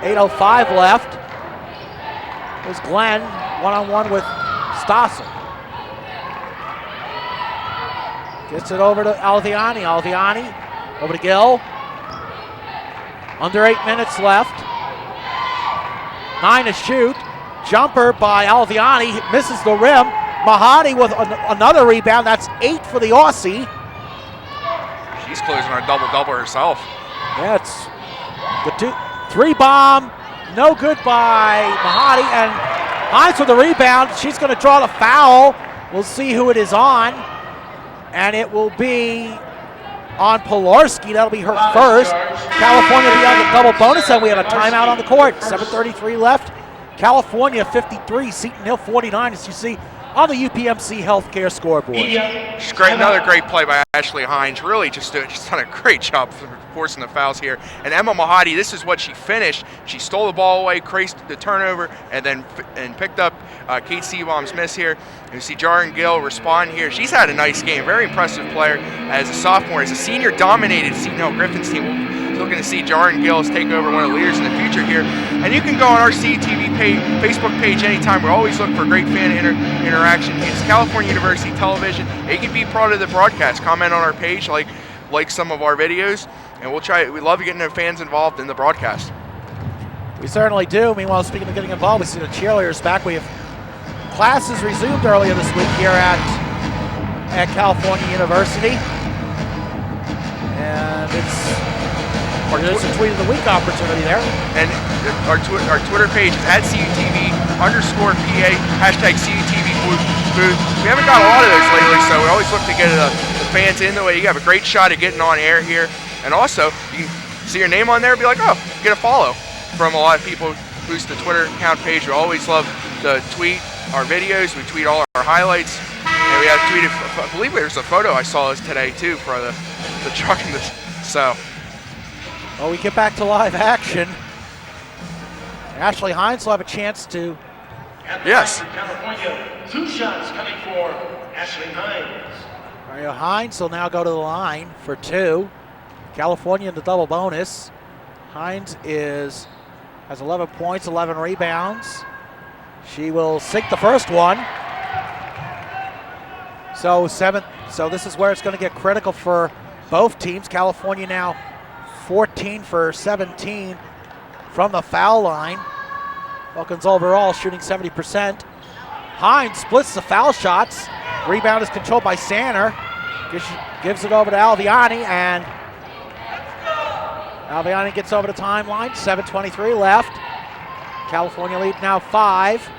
8:05 left. There's Glenn, one-on-one with Stossel. Gets it over to Alviani. Alviani over to Gill. Under 8 minutes left. 9 to shoot. Jumper by Alviani, misses the rim. Mahadi with another rebound. That's 8 for the Aussie. She's closing on a double-double herself. Yeah, it's the 3-bomb, no good by Mahadi, and Hines with the rebound. She's going to draw the foul. We'll see who it is on, and it will be on Pilarski. That'll be her first. California will be on the double bonus, and we have a timeout on the court. 7:33 left. California 53, Seton Hill 49, as you see on the UPMC Healthcare scoreboard. Another great play by Ashley Hines. Really just done a great job forcing the fouls here. And Emma Mahadi, this is what she finished. She stole the ball away, creased the turnover, and then picked up Kate Seabomb's miss here. You see Jaren Gill respond here. She's had a nice game. Very impressive player as a sophomore. As a senior, dominated Seton Hill Griffins team. We're looking to see Jaren Gill take over one of the leaders in the future here. And you can go on our CUTV Facebook page anytime. We always look for great fan interaction. It's California University Television. You can be part of the broadcast. Comment on our page, like some of our videos, and we'll try. We love getting the fans involved in the broadcast. We certainly do. Meanwhile, speaking of getting involved, we see the cheerleaders back. We have classes resumed earlier this week here at California University, and it's a tweet of the week opportunity there. And our Twitter page is @CUTV_PA, #CUTV booth. We haven't got a lot of those lately, so we always look to get the fans in the way. You have a great shot at getting on air here. And also, you can see your name on there and be like, oh, get a follow from a lot of people who boost the Twitter account page. We always love to tweet our videos. We tweet all our highlights. And we have tweeted, I believe there's a photo I saw today, too, for the truck in this. So. Well, we get back to live action. Ashley Hines will have a chance to. Yes. California, 2 shots coming for Ashley Hines. Mario Hines will now go to the line for 2. California in the double bonus. Hines has 11 points, 11 rebounds. She will sink the first one. So this is where it's going to get critical for both teams. California now 14 for 17 from the foul line. Vulcans overall shooting 70%. Hines splits the foul shots. Rebound is controlled by Sanner. Gives it over to Alviani, and Alviani gets over the timeline. 7:23 left. California lead now 5.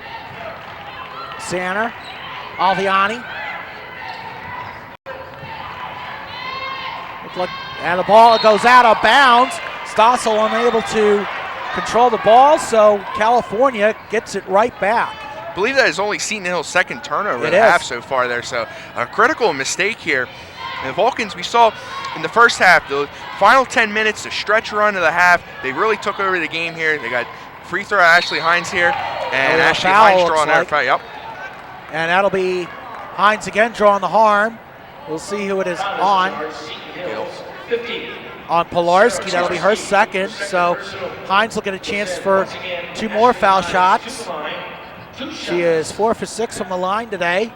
Sanner, Alviani. And the ball goes out of bounds. Stossel unable to control the ball, so California gets it right back. I believe that is only Seton Hill's second turnover in the half so far there, so a critical mistake here And the Vulcans, we saw in the first half, the final 10 minutes, the stretch run of the half, they really took over the game here. They got free throw Ashley Hines here, and Ashley Hines drawing their foul. Yep. And that'll be Hines again drawing the harm. We'll see who it is on. On Pilarski, that'll be her second. So Hines will get a chance for 2 more foul shots. She is 4 for 6 from the line today.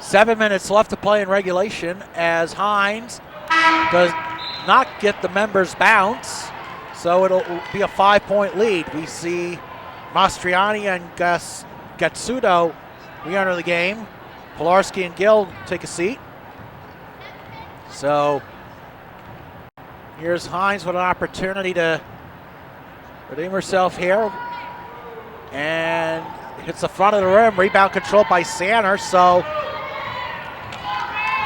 7 minutes left to play in regulation as Hines does not get the members' bounce. So it'll be a 5-point lead. We see Mastriani and Gatsudo re-enter the game. Pilarski and Gill take a seat. So here's Hines with an opportunity to redeem herself here. And hits the front of the rim. Rebound controlled by Sanner. So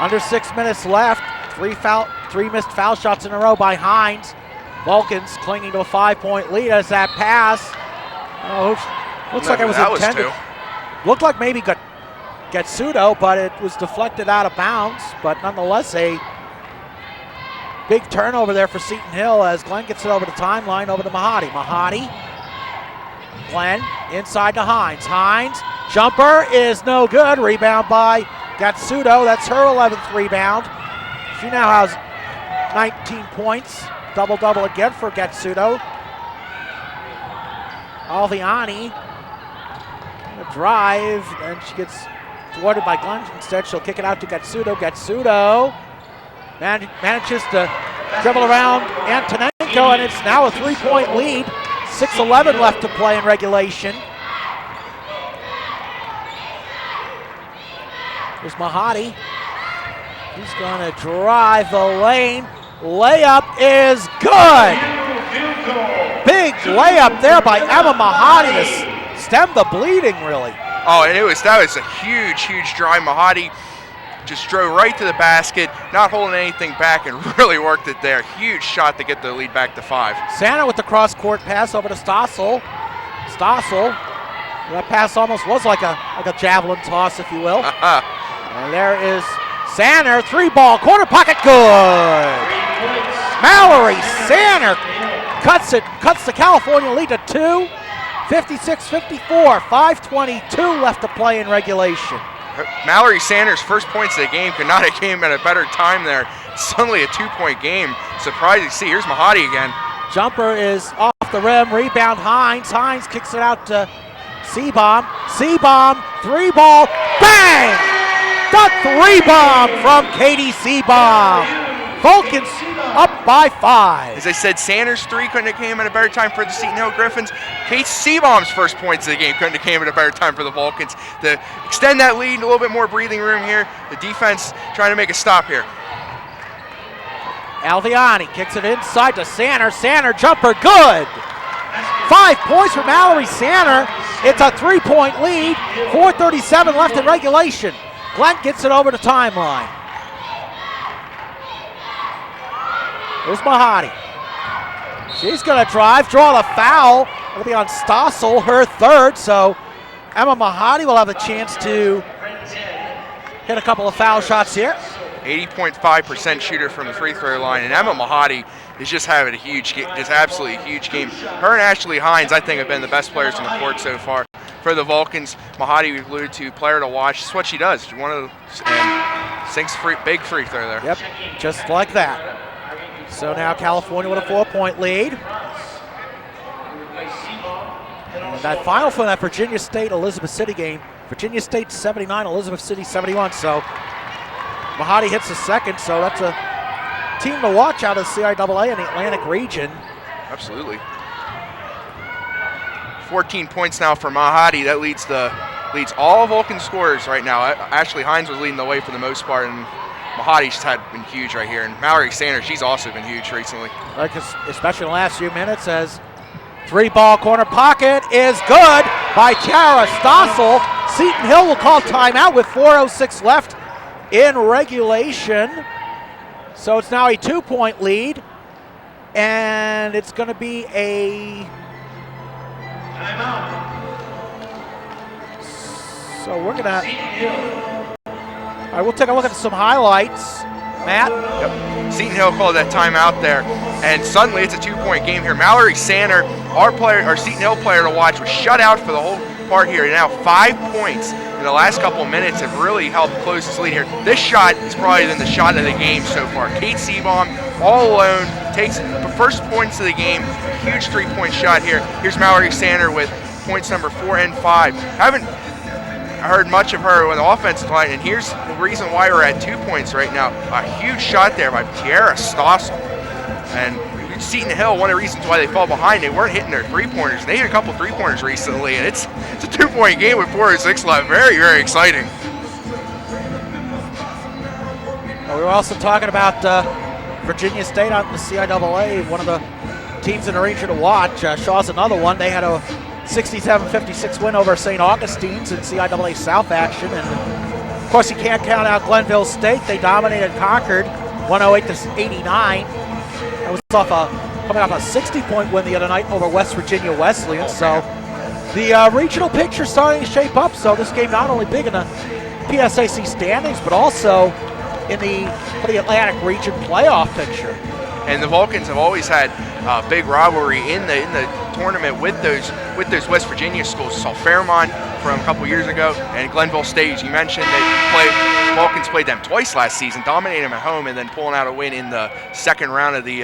under 6 minutes left. 3 missed foul shots in a row by Hines. Vulcans clinging to a 5-point lead as that pass. Looks like it was intended. Looked like maybe Gatsudo, but it was deflected out of bounds. But nonetheless, a big turnover there for Seton Hill as Glenn gets it over the timeline, over to Mahadi. Mahadi, Glenn, inside to Hines. Hines, jumper is no good. Rebound by Gatsudo. That's her 11th rebound. She now has 19 points. Double-double again for Gatsudo. Alviani, a drive, and she gets thwarted by Glenn. Instead, she'll kick it out to Gatsudo. Gatsudo manages to dribble around Antonenko, and it's now a 3-point lead. 6:11 left to play in regulation. Here's Mahadi. He's going to drive the lane. Layup is good. Big layup there by Emma Mahadi to stem the bleeding, really. Oh, and that was a huge drive. Mahadi just drove right to the basket, not holding anything back, and really worked it there. Huge shot to get the lead back to 5. Santa with the cross-court pass over to Stossel. Stossel, that pass almost was like a javelin toss, if you will. And there is Sanner, 3-ball, corner pocket, good. Mallory Sanner cuts the California lead to 2. 56-54, 5:22 left to play in regulation. Mallory Sanders' first points of the game could not have came at a better time there. Suddenly a 2-point game. Surprising to see. Here's Mahadi again. Jumper is off the rim. Rebound Hines. Hines kicks it out to Seabomb. Seabomb, 3-ball, bang! The 3-bomb from Katie Seabomb. Vulcans up by 5. As I said, Sanders' 3 couldn't have came at a better time for the Seton Hill Griffins. Kate Seabomb's first points of the game couldn't have came at a better time for the Vulcans. To extend that lead, a little bit more breathing room here. The defense trying to make a stop here. Alviani kicks it inside to Sanner. Sanner jumper, good. 5 points for Mallory Sanner. It's a 3-point lead. 4:37 left in regulation. Glenn gets it over the timeline. Here's Mahadi. She's going to drive, draw the foul. It'll be on Stossel, her 3rd. So Emma Mahadi will have a chance to hit a couple of foul shots here. 80.5% shooter from the free throw line, and Emma Mahadi is just having a huge game, just absolutely huge game. Her and Ashley Hines, I think, have been the best players on the court so far. For the Vulcans, Mahadi, we've alluded to, player to watch. That's what she does. She sinks big free throw there. Yep, just like that. So now California with a 4-point lead. And that final from that Virginia State Elizabeth City game, Virginia State 79, Elizabeth City 71. So Mahadi hits the second, so that's a team to watch out of the CIAA in the Atlantic region. Absolutely. 14 points now for Mahadi. That leads all Vulcan scorers right now. Ashley Hines was leading the way for the most part, and Mahadi's been huge right here. And Mallory Sanders, she's also been huge recently. Especially in the last few minutes, as 3-ball corner pocket is good by Tiara Stossel. Seton Hill will call timeout with 4:06 left in regulation. So it's now a 2-point lead, and it's going to be a timeout. So we're going to right, we'll take a look at some highlights. Matt? Yep. Seton Hill called that timeout there, and suddenly it's a 2-point game here. Mallory Sander, our Seton Hill player to watch, was shut out for the whole part here. Now 5 points in the last couple of minutes have really helped close this lead here. This shot is probably been the shot of the game so far. Kate Seabaum, all alone, takes the first points of the game. Huge 3-point shot here. Here's Mallory Sander with points number 4 and 5. Haven't heard much of her on the offensive line, and here's the reason why we're at 2 points right now. A huge shot there by Tiara Stossel. And Seton Hill, one of the reasons why they fell behind, they weren't hitting their 3-pointers. They hit a couple 3-pointers recently, and it's a 2-point game with 4 and 6 left. Very, very exciting. We were also talking about Virginia State out in the CIAA, one of the teams in the region to watch. Shaw's another one. They had a 67-56 win over St. Augustine's in CIAA South action. And of course, you can't count out Glenville State. They dominated Concord 108-89. That was coming off a 60-point win the other night over West Virginia Wesleyan. So the regional picture starting to shape up. So this game not only big in the PSAC standings, but also in for the Atlantic region playoff picture. And the Vulcans have always had a big rivalry in the tournament with those West Virginia schools. Saw Fairmont from a couple years ago, and Glenville State, as you mentioned, Vulcans played them twice last season, dominating them at home, and then pulling out a win in the second round of the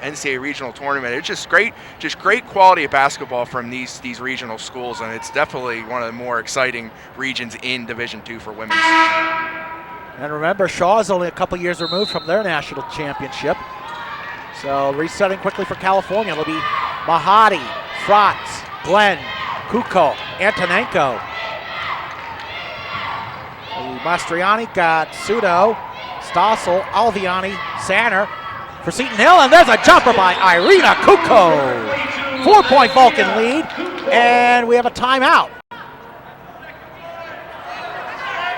NCAA regional tournament. It's just great quality of basketball from these regional schools, and it's definitely one of the more exciting regions in Division II for women. And remember, Shaw is only a couple years removed from their national championship. So resetting quickly for California. It'll be Mahadi, Frotz, Glenn, Kuko, Antonenko. Mastriani got Sudo, Stossel, Alviani, Sander for Seton Hill, and there's a jumper by Irina Kuko. 4-point Vulcan lead, and we have a timeout.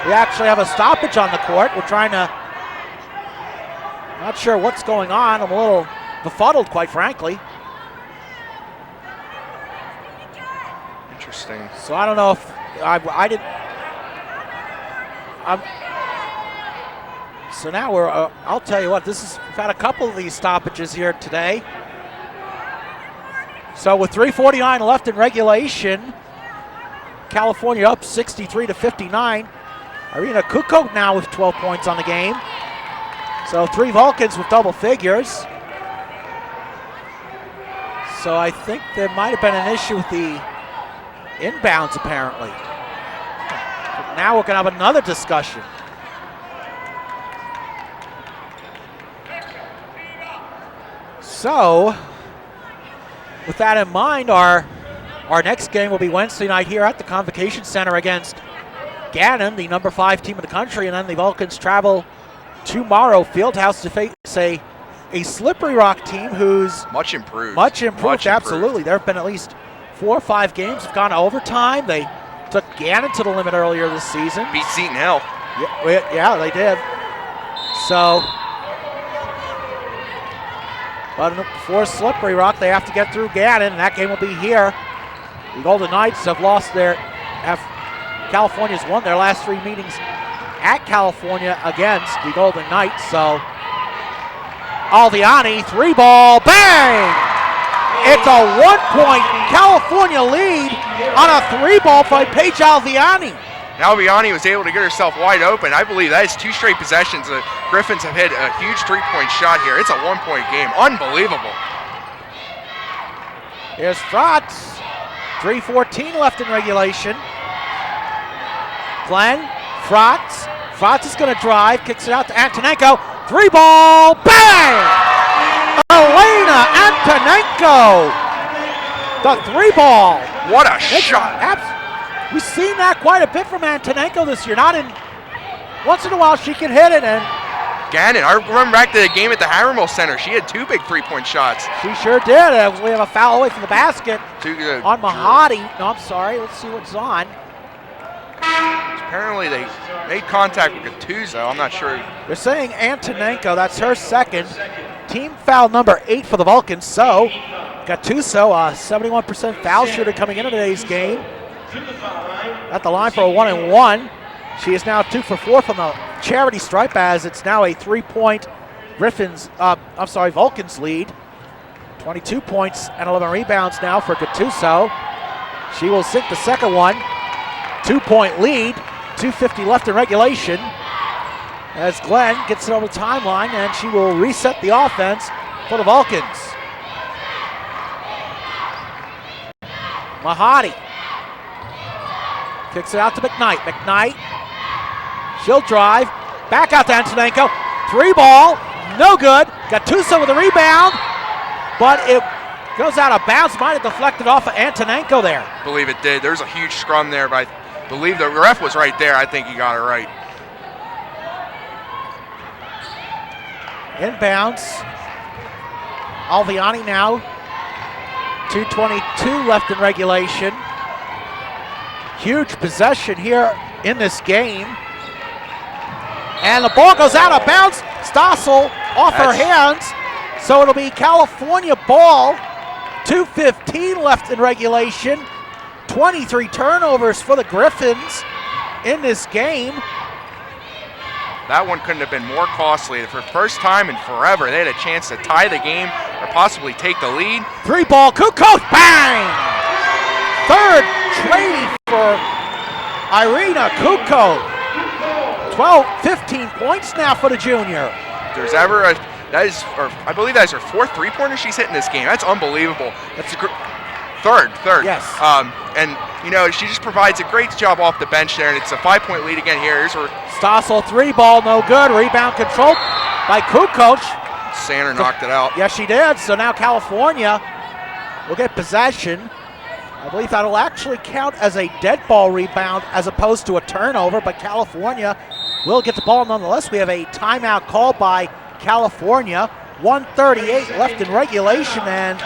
We actually have a stoppage on the court. We're trying to, not sure what's going on. I'm a little befuddled, quite frankly. Interesting. So I don't know if I didn't. So now we're. I'll tell you what. We've had a couple of these stoppages here today. So with 3:49 left in regulation, California up 63-59. Irina Kuko now with 12 points on the game. So 3 Vulcans with double figures. So I think there might have been an issue with the inbounds, apparently. But now we're going to have another discussion. So, with that in mind, our next game will be Wednesday night here at the Convocation Center against Gannon, the number 5 team in the country, and then the Vulcans travel tomorrow Fieldhouse to face a Slippery Rock team who's much improved. Absolutely. There have been at least 4 or 5 games have gone to overtime. They took Gannon to the limit earlier this season. Beat Seton Hill. Yeah, they did. So, but for Slippery Rock, they have to get through Gannon, and that game will be here. The Golden Knights have California's won their last 3 meetings at California against the Golden Knights. So Alviani, 3-ball, bang! It's a 1-point California lead on a 3-ball by Paige Alviani. Alviani was able to get herself wide open. I believe that is 2 straight possessions. The Griffins have hit a huge 3-point shot here. It's a 1-point game. Unbelievable. Here's Frotz. 3:14 left in regulation. Glenn, Frotz. Frotz is going to drive, kicks it out to Antonenko. 3-ball, bang! Elena Antonenko, the 3-ball. What a shot. We've seen that quite a bit from Antonenko this year. Once in a while she can hit it. And Gannon, I remember back to the game at the Hammermill Center. She had 2 big 3-point shots. She sure did. We have a foul away from the basket on Mahadi. No, I'm sorry. Let's see what's on. Apparently they made contact with Gattuso. I'm not sure. They're saying Antonenko, that's her second. Team foul number 8 for the Vulcans. So Gattuso, a 71% foul shooter coming into today's game. At the line for a 1-and-1. She is now 2 for 4 from the charity stripe as it's now a 3-point Vulcan's lead. 22 points and 11 rebounds now for Gattuso. She will sink the second one. 2-point lead, 2:50 left in regulation. As Glenn gets it over the timeline, and she will reset the offense for the Vulcans. Mahadi kicks it out to McKnight. McKnight, she'll drive, back out to Antonenko. 3-ball, no good. Gattuso with a rebound, but it goes out of bounds. Might have deflected off of Antonenko there. I believe it did. There's a huge scrum there, but I believe the ref was right there. I think he got it right. Inbounds. Alviani now. 2:22 left in regulation. Huge possession here in this game. And the ball goes out of bounds. Stossel off her hands. So it'll be California ball. 2:15 left in regulation. 23 turnovers for the Griffins in this game. That one couldn't have been more costly. For the first time in forever, they had a chance to tie the game or possibly take the lead. 3-ball, Kukoc, bang! Third trading for Irina Kukoc. 15 points now for the junior. If there's ever I believe that is her 4th 3-pointer she's hit in this game. That's unbelievable. That's a third. Yes. And she just provides a great job off the bench there, and it's a 5-point lead again here. Here's her. Stossel 3-ball, no good. Rebound controlled by Kukoc. Sander knocked it out. Yes, she did. So now California will get possession. I believe that'll actually count as a dead ball rebound as opposed to a turnover, but California will get the ball nonetheless. We have a timeout called by California. 1:38 left in regulation, and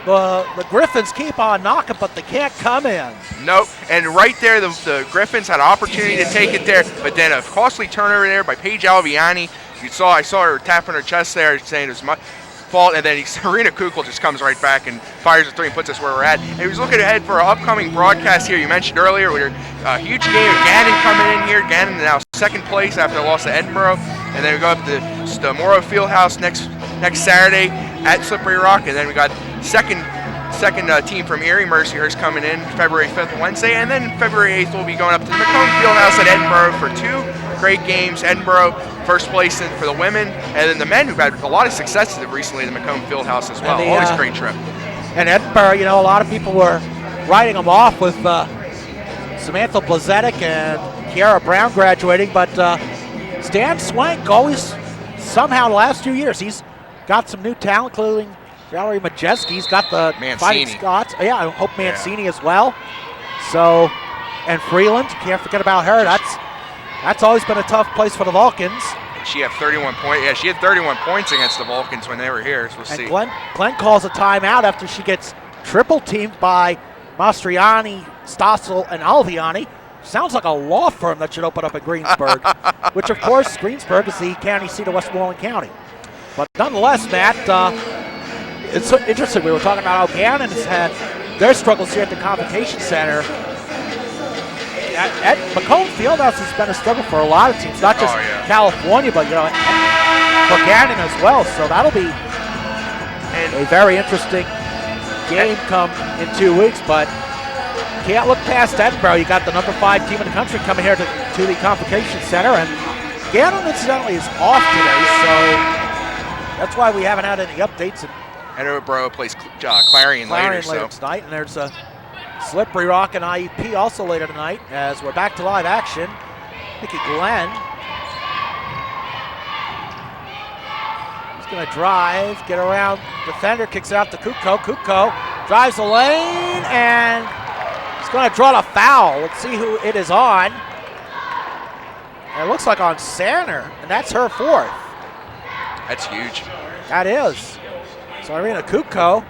the Griffins keep on knocking, but they can't come in. Nope, and right there, the Griffins had an opportunity to take it there, but then a costly turnover there by Paige Alviani. I saw her tapping her chest there, saying it was my fault, and then Serena Kukl just comes right back and fires a 3 and puts us where we're at. And he was looking ahead for our upcoming broadcast here. You mentioned earlier, with a huge game of Gannon coming in here. Gannon now 2nd place after the loss to Edinburgh, and then we go up to the Morrow Fieldhouse next Saturday at Slippery Rock, and then we got second team from Erie, Mercyhurst, coming in February 5th, Wednesday, and then February 8th we'll be going up to the Macomb Fieldhouse at Edinburgh for 2 great games. Edinburgh, 1st place for the women, and then the men who've had a lot of successes recently in the Macomb Fieldhouse as well. Always a great trip. And Edinburgh, a lot of people were writing them off with Samantha Blazetic and Kiara Brown graduating, but Stan Swank always, somehow the last few years, he's got some new talent, including Valerie Majeski. He's got the Fighting Scots. Yeah, I hope Mancini as well. So, and Freeland, can't forget about her. That's always been a tough place for the Vulcans. She had 31 points. Yeah, she had 31 points against the Vulcans when they were here. So we'll see. Glenn calls a timeout after she gets triple teamed by Mastriani, Stossel, and Alviani. Sounds like a law firm that should open up in Greensburg, which of course Greensburg is the county seat of Westmoreland County. But nonetheless, Matt, it's so interesting. We were talking about how Gannon has had their struggles here at the Convocation Center. At Macomb Fieldhouse has been a struggle for a lot of teams, not just California, but for Gannon as well. So that'll be a very interesting game come in 2 weeks. But can't look past Edinburgh. You got the number 5 team in the country coming here to the Convocation Center, and Gannon incidentally is off today, so that's why we haven't had any updates. Edinburgh plays Clarion later tonight, and there's a Slippery Rock and IUP also later tonight as we're back to live action. Nikki Glenn. He's going to drive, get around defender, kicks it out to Kukoc. Kukoc drives the lane, and he's going to draw the foul. Let's see who it is on. And it looks like on Sander, and that's her 4th. That's huge. That is. So Irina Kukoc.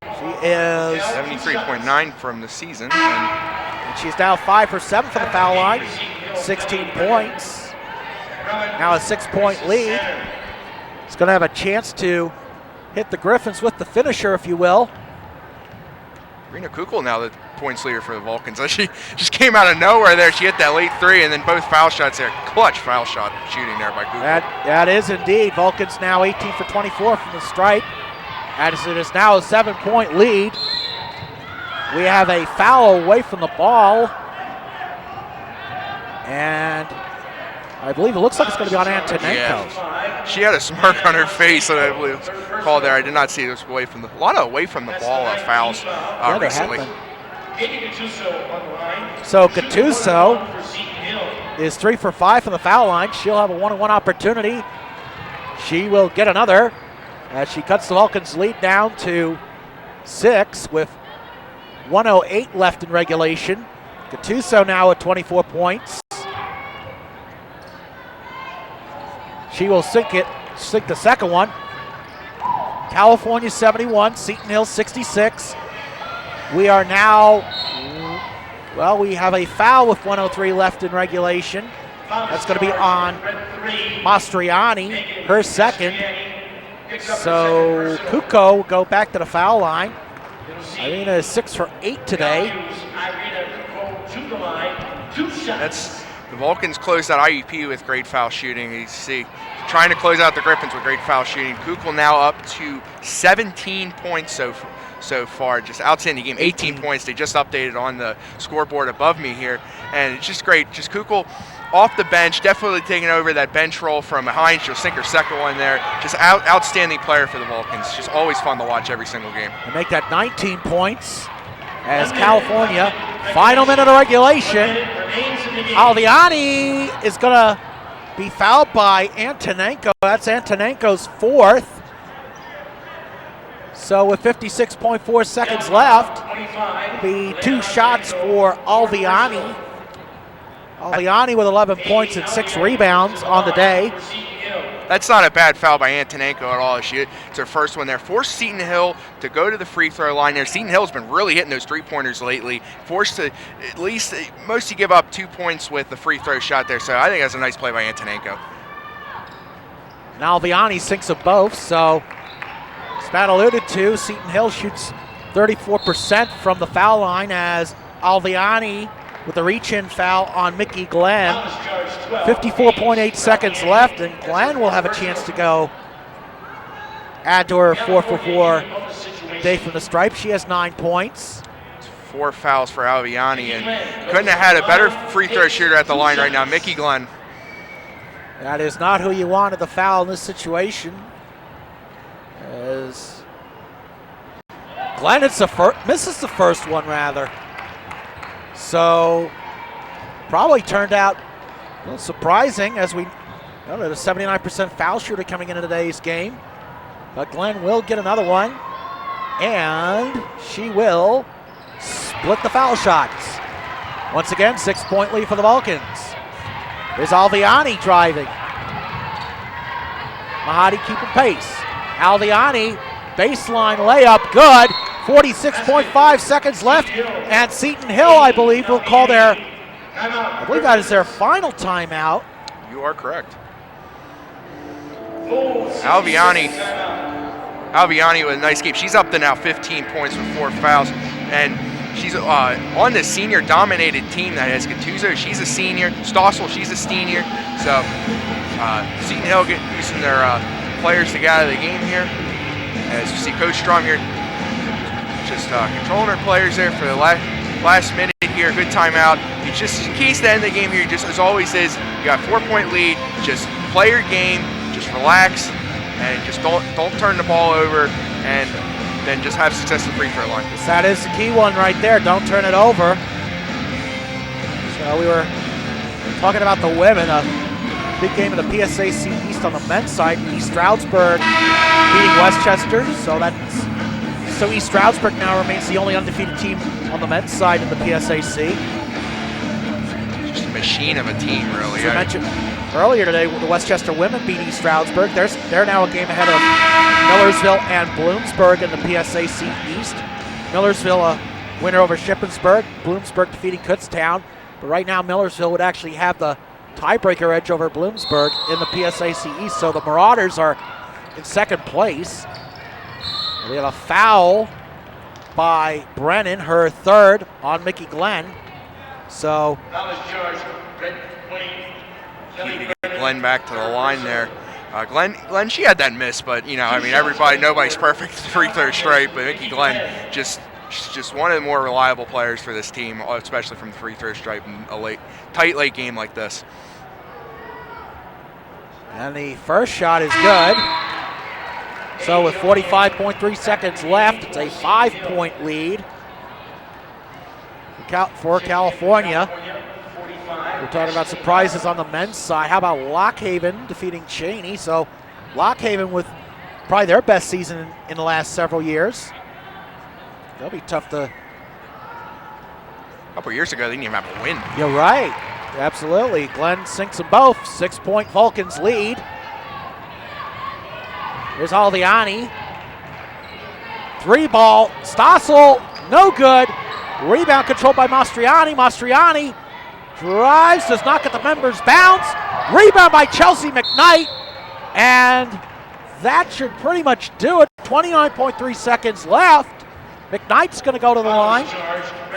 She is 73.9 from the season. And she's now 5 for 7 from the foul line. 16 points. Now a 6-point lead. She's going to have a chance to hit the Griffins with the finisher, if you will. Rena Kukul now the points leader for the Vulcans. She just came out of nowhere there. She hit that late three, and then both foul shots there. Clutch foul shot shooting there by Kukul. That is indeed. Vulcans now 18 for 24 from the stripe. As it is now a 7-point lead. We have a foul away from the ball. And I believe it looks like it's going to be on Antonenko. Yeah. She had a smirk on her face, and I believe it was called there. I did not see it was away from a lot of away from the ball fouls recently. So Gattuso is 3 for 5 from the foul line. She'll have a 1-on-1 opportunity. She will get another as she cuts the Vulcans' lead down to 6 with 1:08 left in regulation. Gattuso now at 24 points. She will sink the second one. California 71, Seton Hill 66. We are now, well, we have a foul with 1:03 left in regulation. That's going to be on Mastriani, her second. So Kuko will go back to the foul line. Irina is 6 for 8 today. The Vulcans closed out IUP with great foul shooting. You see, trying to close out the Griffins with great foul shooting. Kukul now up to 17 points so far. Just outstanding game. 18 points. They just updated on the scoreboard above me here, and it's just great. Just Kukul off the bench, definitely taking over that bench role from behind. She'll sink her second one there. Just outstanding player for the Vulcans. Just always fun to watch every single game. And make that 19 points as California, final minute of regulation. Alviani is going to be fouled by Antonenko. That's Antonenko's fourth. So with 56.4 seconds left, be 2 shots for Alviani. Alviani with 11 points and 6 rebounds on the day. That's not a bad foul by Antonenko at all. It's her first one there. Forced Seton Hill to go to the free throw line there. Seton Hill's been really hitting those three-pointers lately. Forced to at least mostly give up 2 points with the free throw shot there. So I think that's a nice play by Antonenko. Now Alviani sinks them both. So as Matt alluded to, Seton Hill shoots 34% from the foul line as Alviani with the reach-in foul on Mickey Glenn. 54.8 seconds left, and Glenn will have a chance to go add to her 4 for 4 day from the stripe. She has 9 points. 4 fouls for Alviani, and couldn't have had a better free throw shooter at the line right now, Mickey Glenn. That is not who you wanted the foul in this situation. As Glenn misses the first one rather. So probably turned out a little surprising as we know that a 79% foul shooter coming into today's game. But Glenn will get another one, and she will split the foul shots. Once again, 6-point lead for the Vulcans. There's Alviani driving. Mahadi keeping pace. Alviani, baseline layup, good. 46.5 seconds left, and Seton Hill, I believe, will call I believe that is their final timeout. You are correct. Alviani with a nice game. She's up to now 15 points with 4 fouls, and she's on the senior-dominated team that has Gattuso. She's a senior. Stossel, she's a senior. So Seton Hill using their players to get out of the game here. As you see Coach Strom here just controlling her players there for the last minute here. Good timeout. It's just keys to the end of the game here, just as always is, you got a 4-point lead, just play your game, just relax, and just don't turn the ball over, and then just have success at the free throw line. That is the key one right there. Don't turn it over. So we were talking about the women. A big game of the PSAC East on the men's side. East Stroudsburg beating Westchester. So East Stroudsburg now remains the only undefeated team on the men's side in the PSAC. Just a machine of a team, really. As I mentioned earlier today, the Westchester women beat East Stroudsburg. They're now a game ahead of Millersville and Bloomsburg in the PSAC East. Millersville a winner over Shippensburg. Bloomsburg defeating Kutztown. But right now Millersville would actually have the tiebreaker edge over Bloomsburg in the PSAC East. So the Marauders are in second place. We have a foul by Brennan, her third on Mickey Glenn. So key to get Glenn back to the line there. Glenn, she had that miss, but I mean, nobody's perfect free throw stripe, but Mickey Glenn she's just one of the more reliable players for this team, especially from the free throw stripe in a tight late game like this. And the first shot is good. So with 45.3 seconds left, it's a 5-point lead for California. We're talking about surprises on the men's side. How about Lockhaven defeating Cheney? So Lockhaven with probably their best season in the last several years. They'll be tough to... A couple years ago, they didn't even have a win. You're right. Absolutely. Glenn sinks them both. 6-point Vulcans lead. Here's Aldiani. 3-ball. Stossel, no good. Rebound controlled by Mastriani. Mastriani drives, does not get the members bounce. Rebound by Chelsea McKnight. And that should pretty much do it. 29.3 seconds left. McKnight's going to go to the line.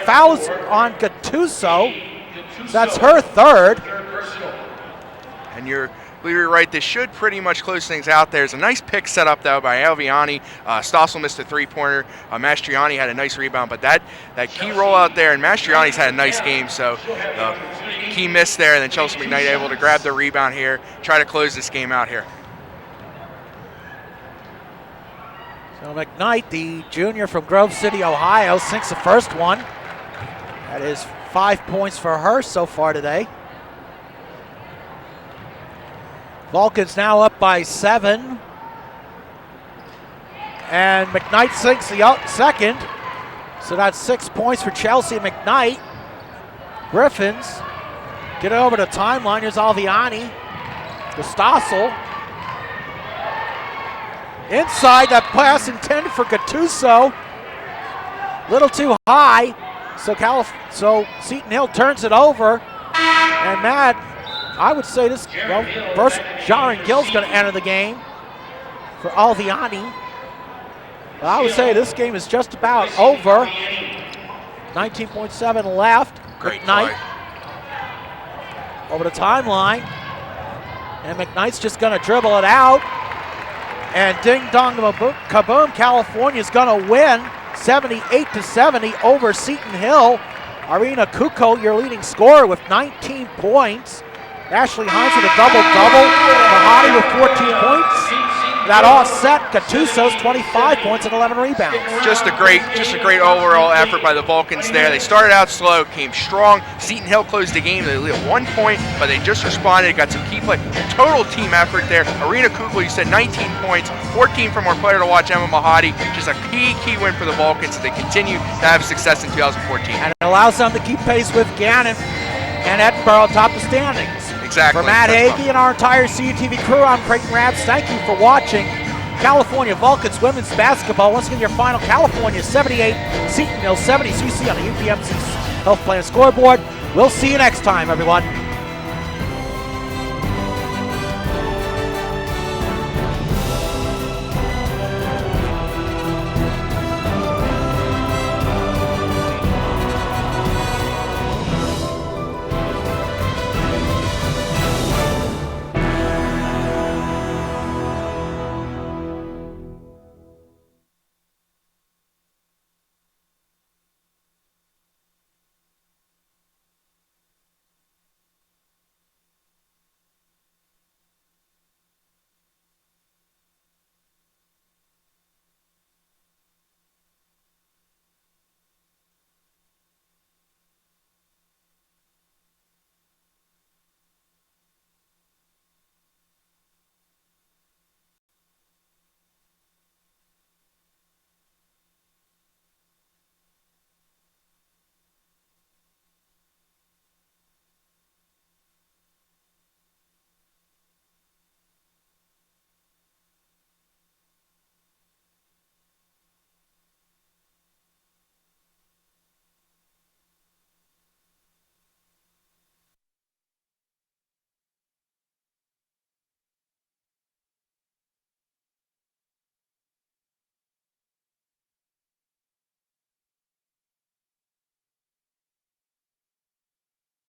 Fouls on Gattuso. That's her third. And you're right, this should pretty much close things out. There's a nice pick set up, though, by Alviani. Stossel missed a three-pointer. Mastriani had a nice rebound, but that key rollout there, and Mastriani's had a nice game, so key miss there, and then Chelsea McKnight able to grab the rebound here, try to close this game out here. So McKnight, the junior from Grove City, Ohio, sinks the first one. That is 5 points for her so far today. Vulcans now up by 7. And McKnight sinks the second. So that's 6 points for Chelsea McKnight. Griffins get it over the timeline. Here's Alviani. To Stossel. Inside, that pass intended for Gattuso. Little too high. So Seton Hill turns it over. And Matt, I would say this, first Jaren Gill's going to enter the game for Alviani. But I would say this game is just about over. 19.7 left. Great McKnight over the timeline. And McKnight's just going to dribble it out. And ding dong kaboom, California's going to win 78-70 over Seton Hill. Irina Kuko, your leading scorer with 19 points. Ashley Hines with a double-double. Mahadi with 14 points. That offset, Gattuso's 25 points and 11 rebounds. Just a great overall effort by the Vulcans there. They started out slow, came strong. Seton Hill closed the game. They lead 1 point, but they just responded, got some key play. Total team effort there. Irina Kukla, you said 19 points, 14 from our player to watch, Emma Mahadi. Just a key win for the Vulcans. They continue to have success in 2014. And it allows them to keep pace with Gannon and Edinburgh atop the standings. Exactly. For Matt Hagee and our entire CUTV crew, I'm Creighton Rabs. Thank you for watching California Vulcans women's basketball. Once again, your final: California 78, Seton Hill 70. So you see on the UPMC Health Plan scoreboard. We'll see you next time, everyone.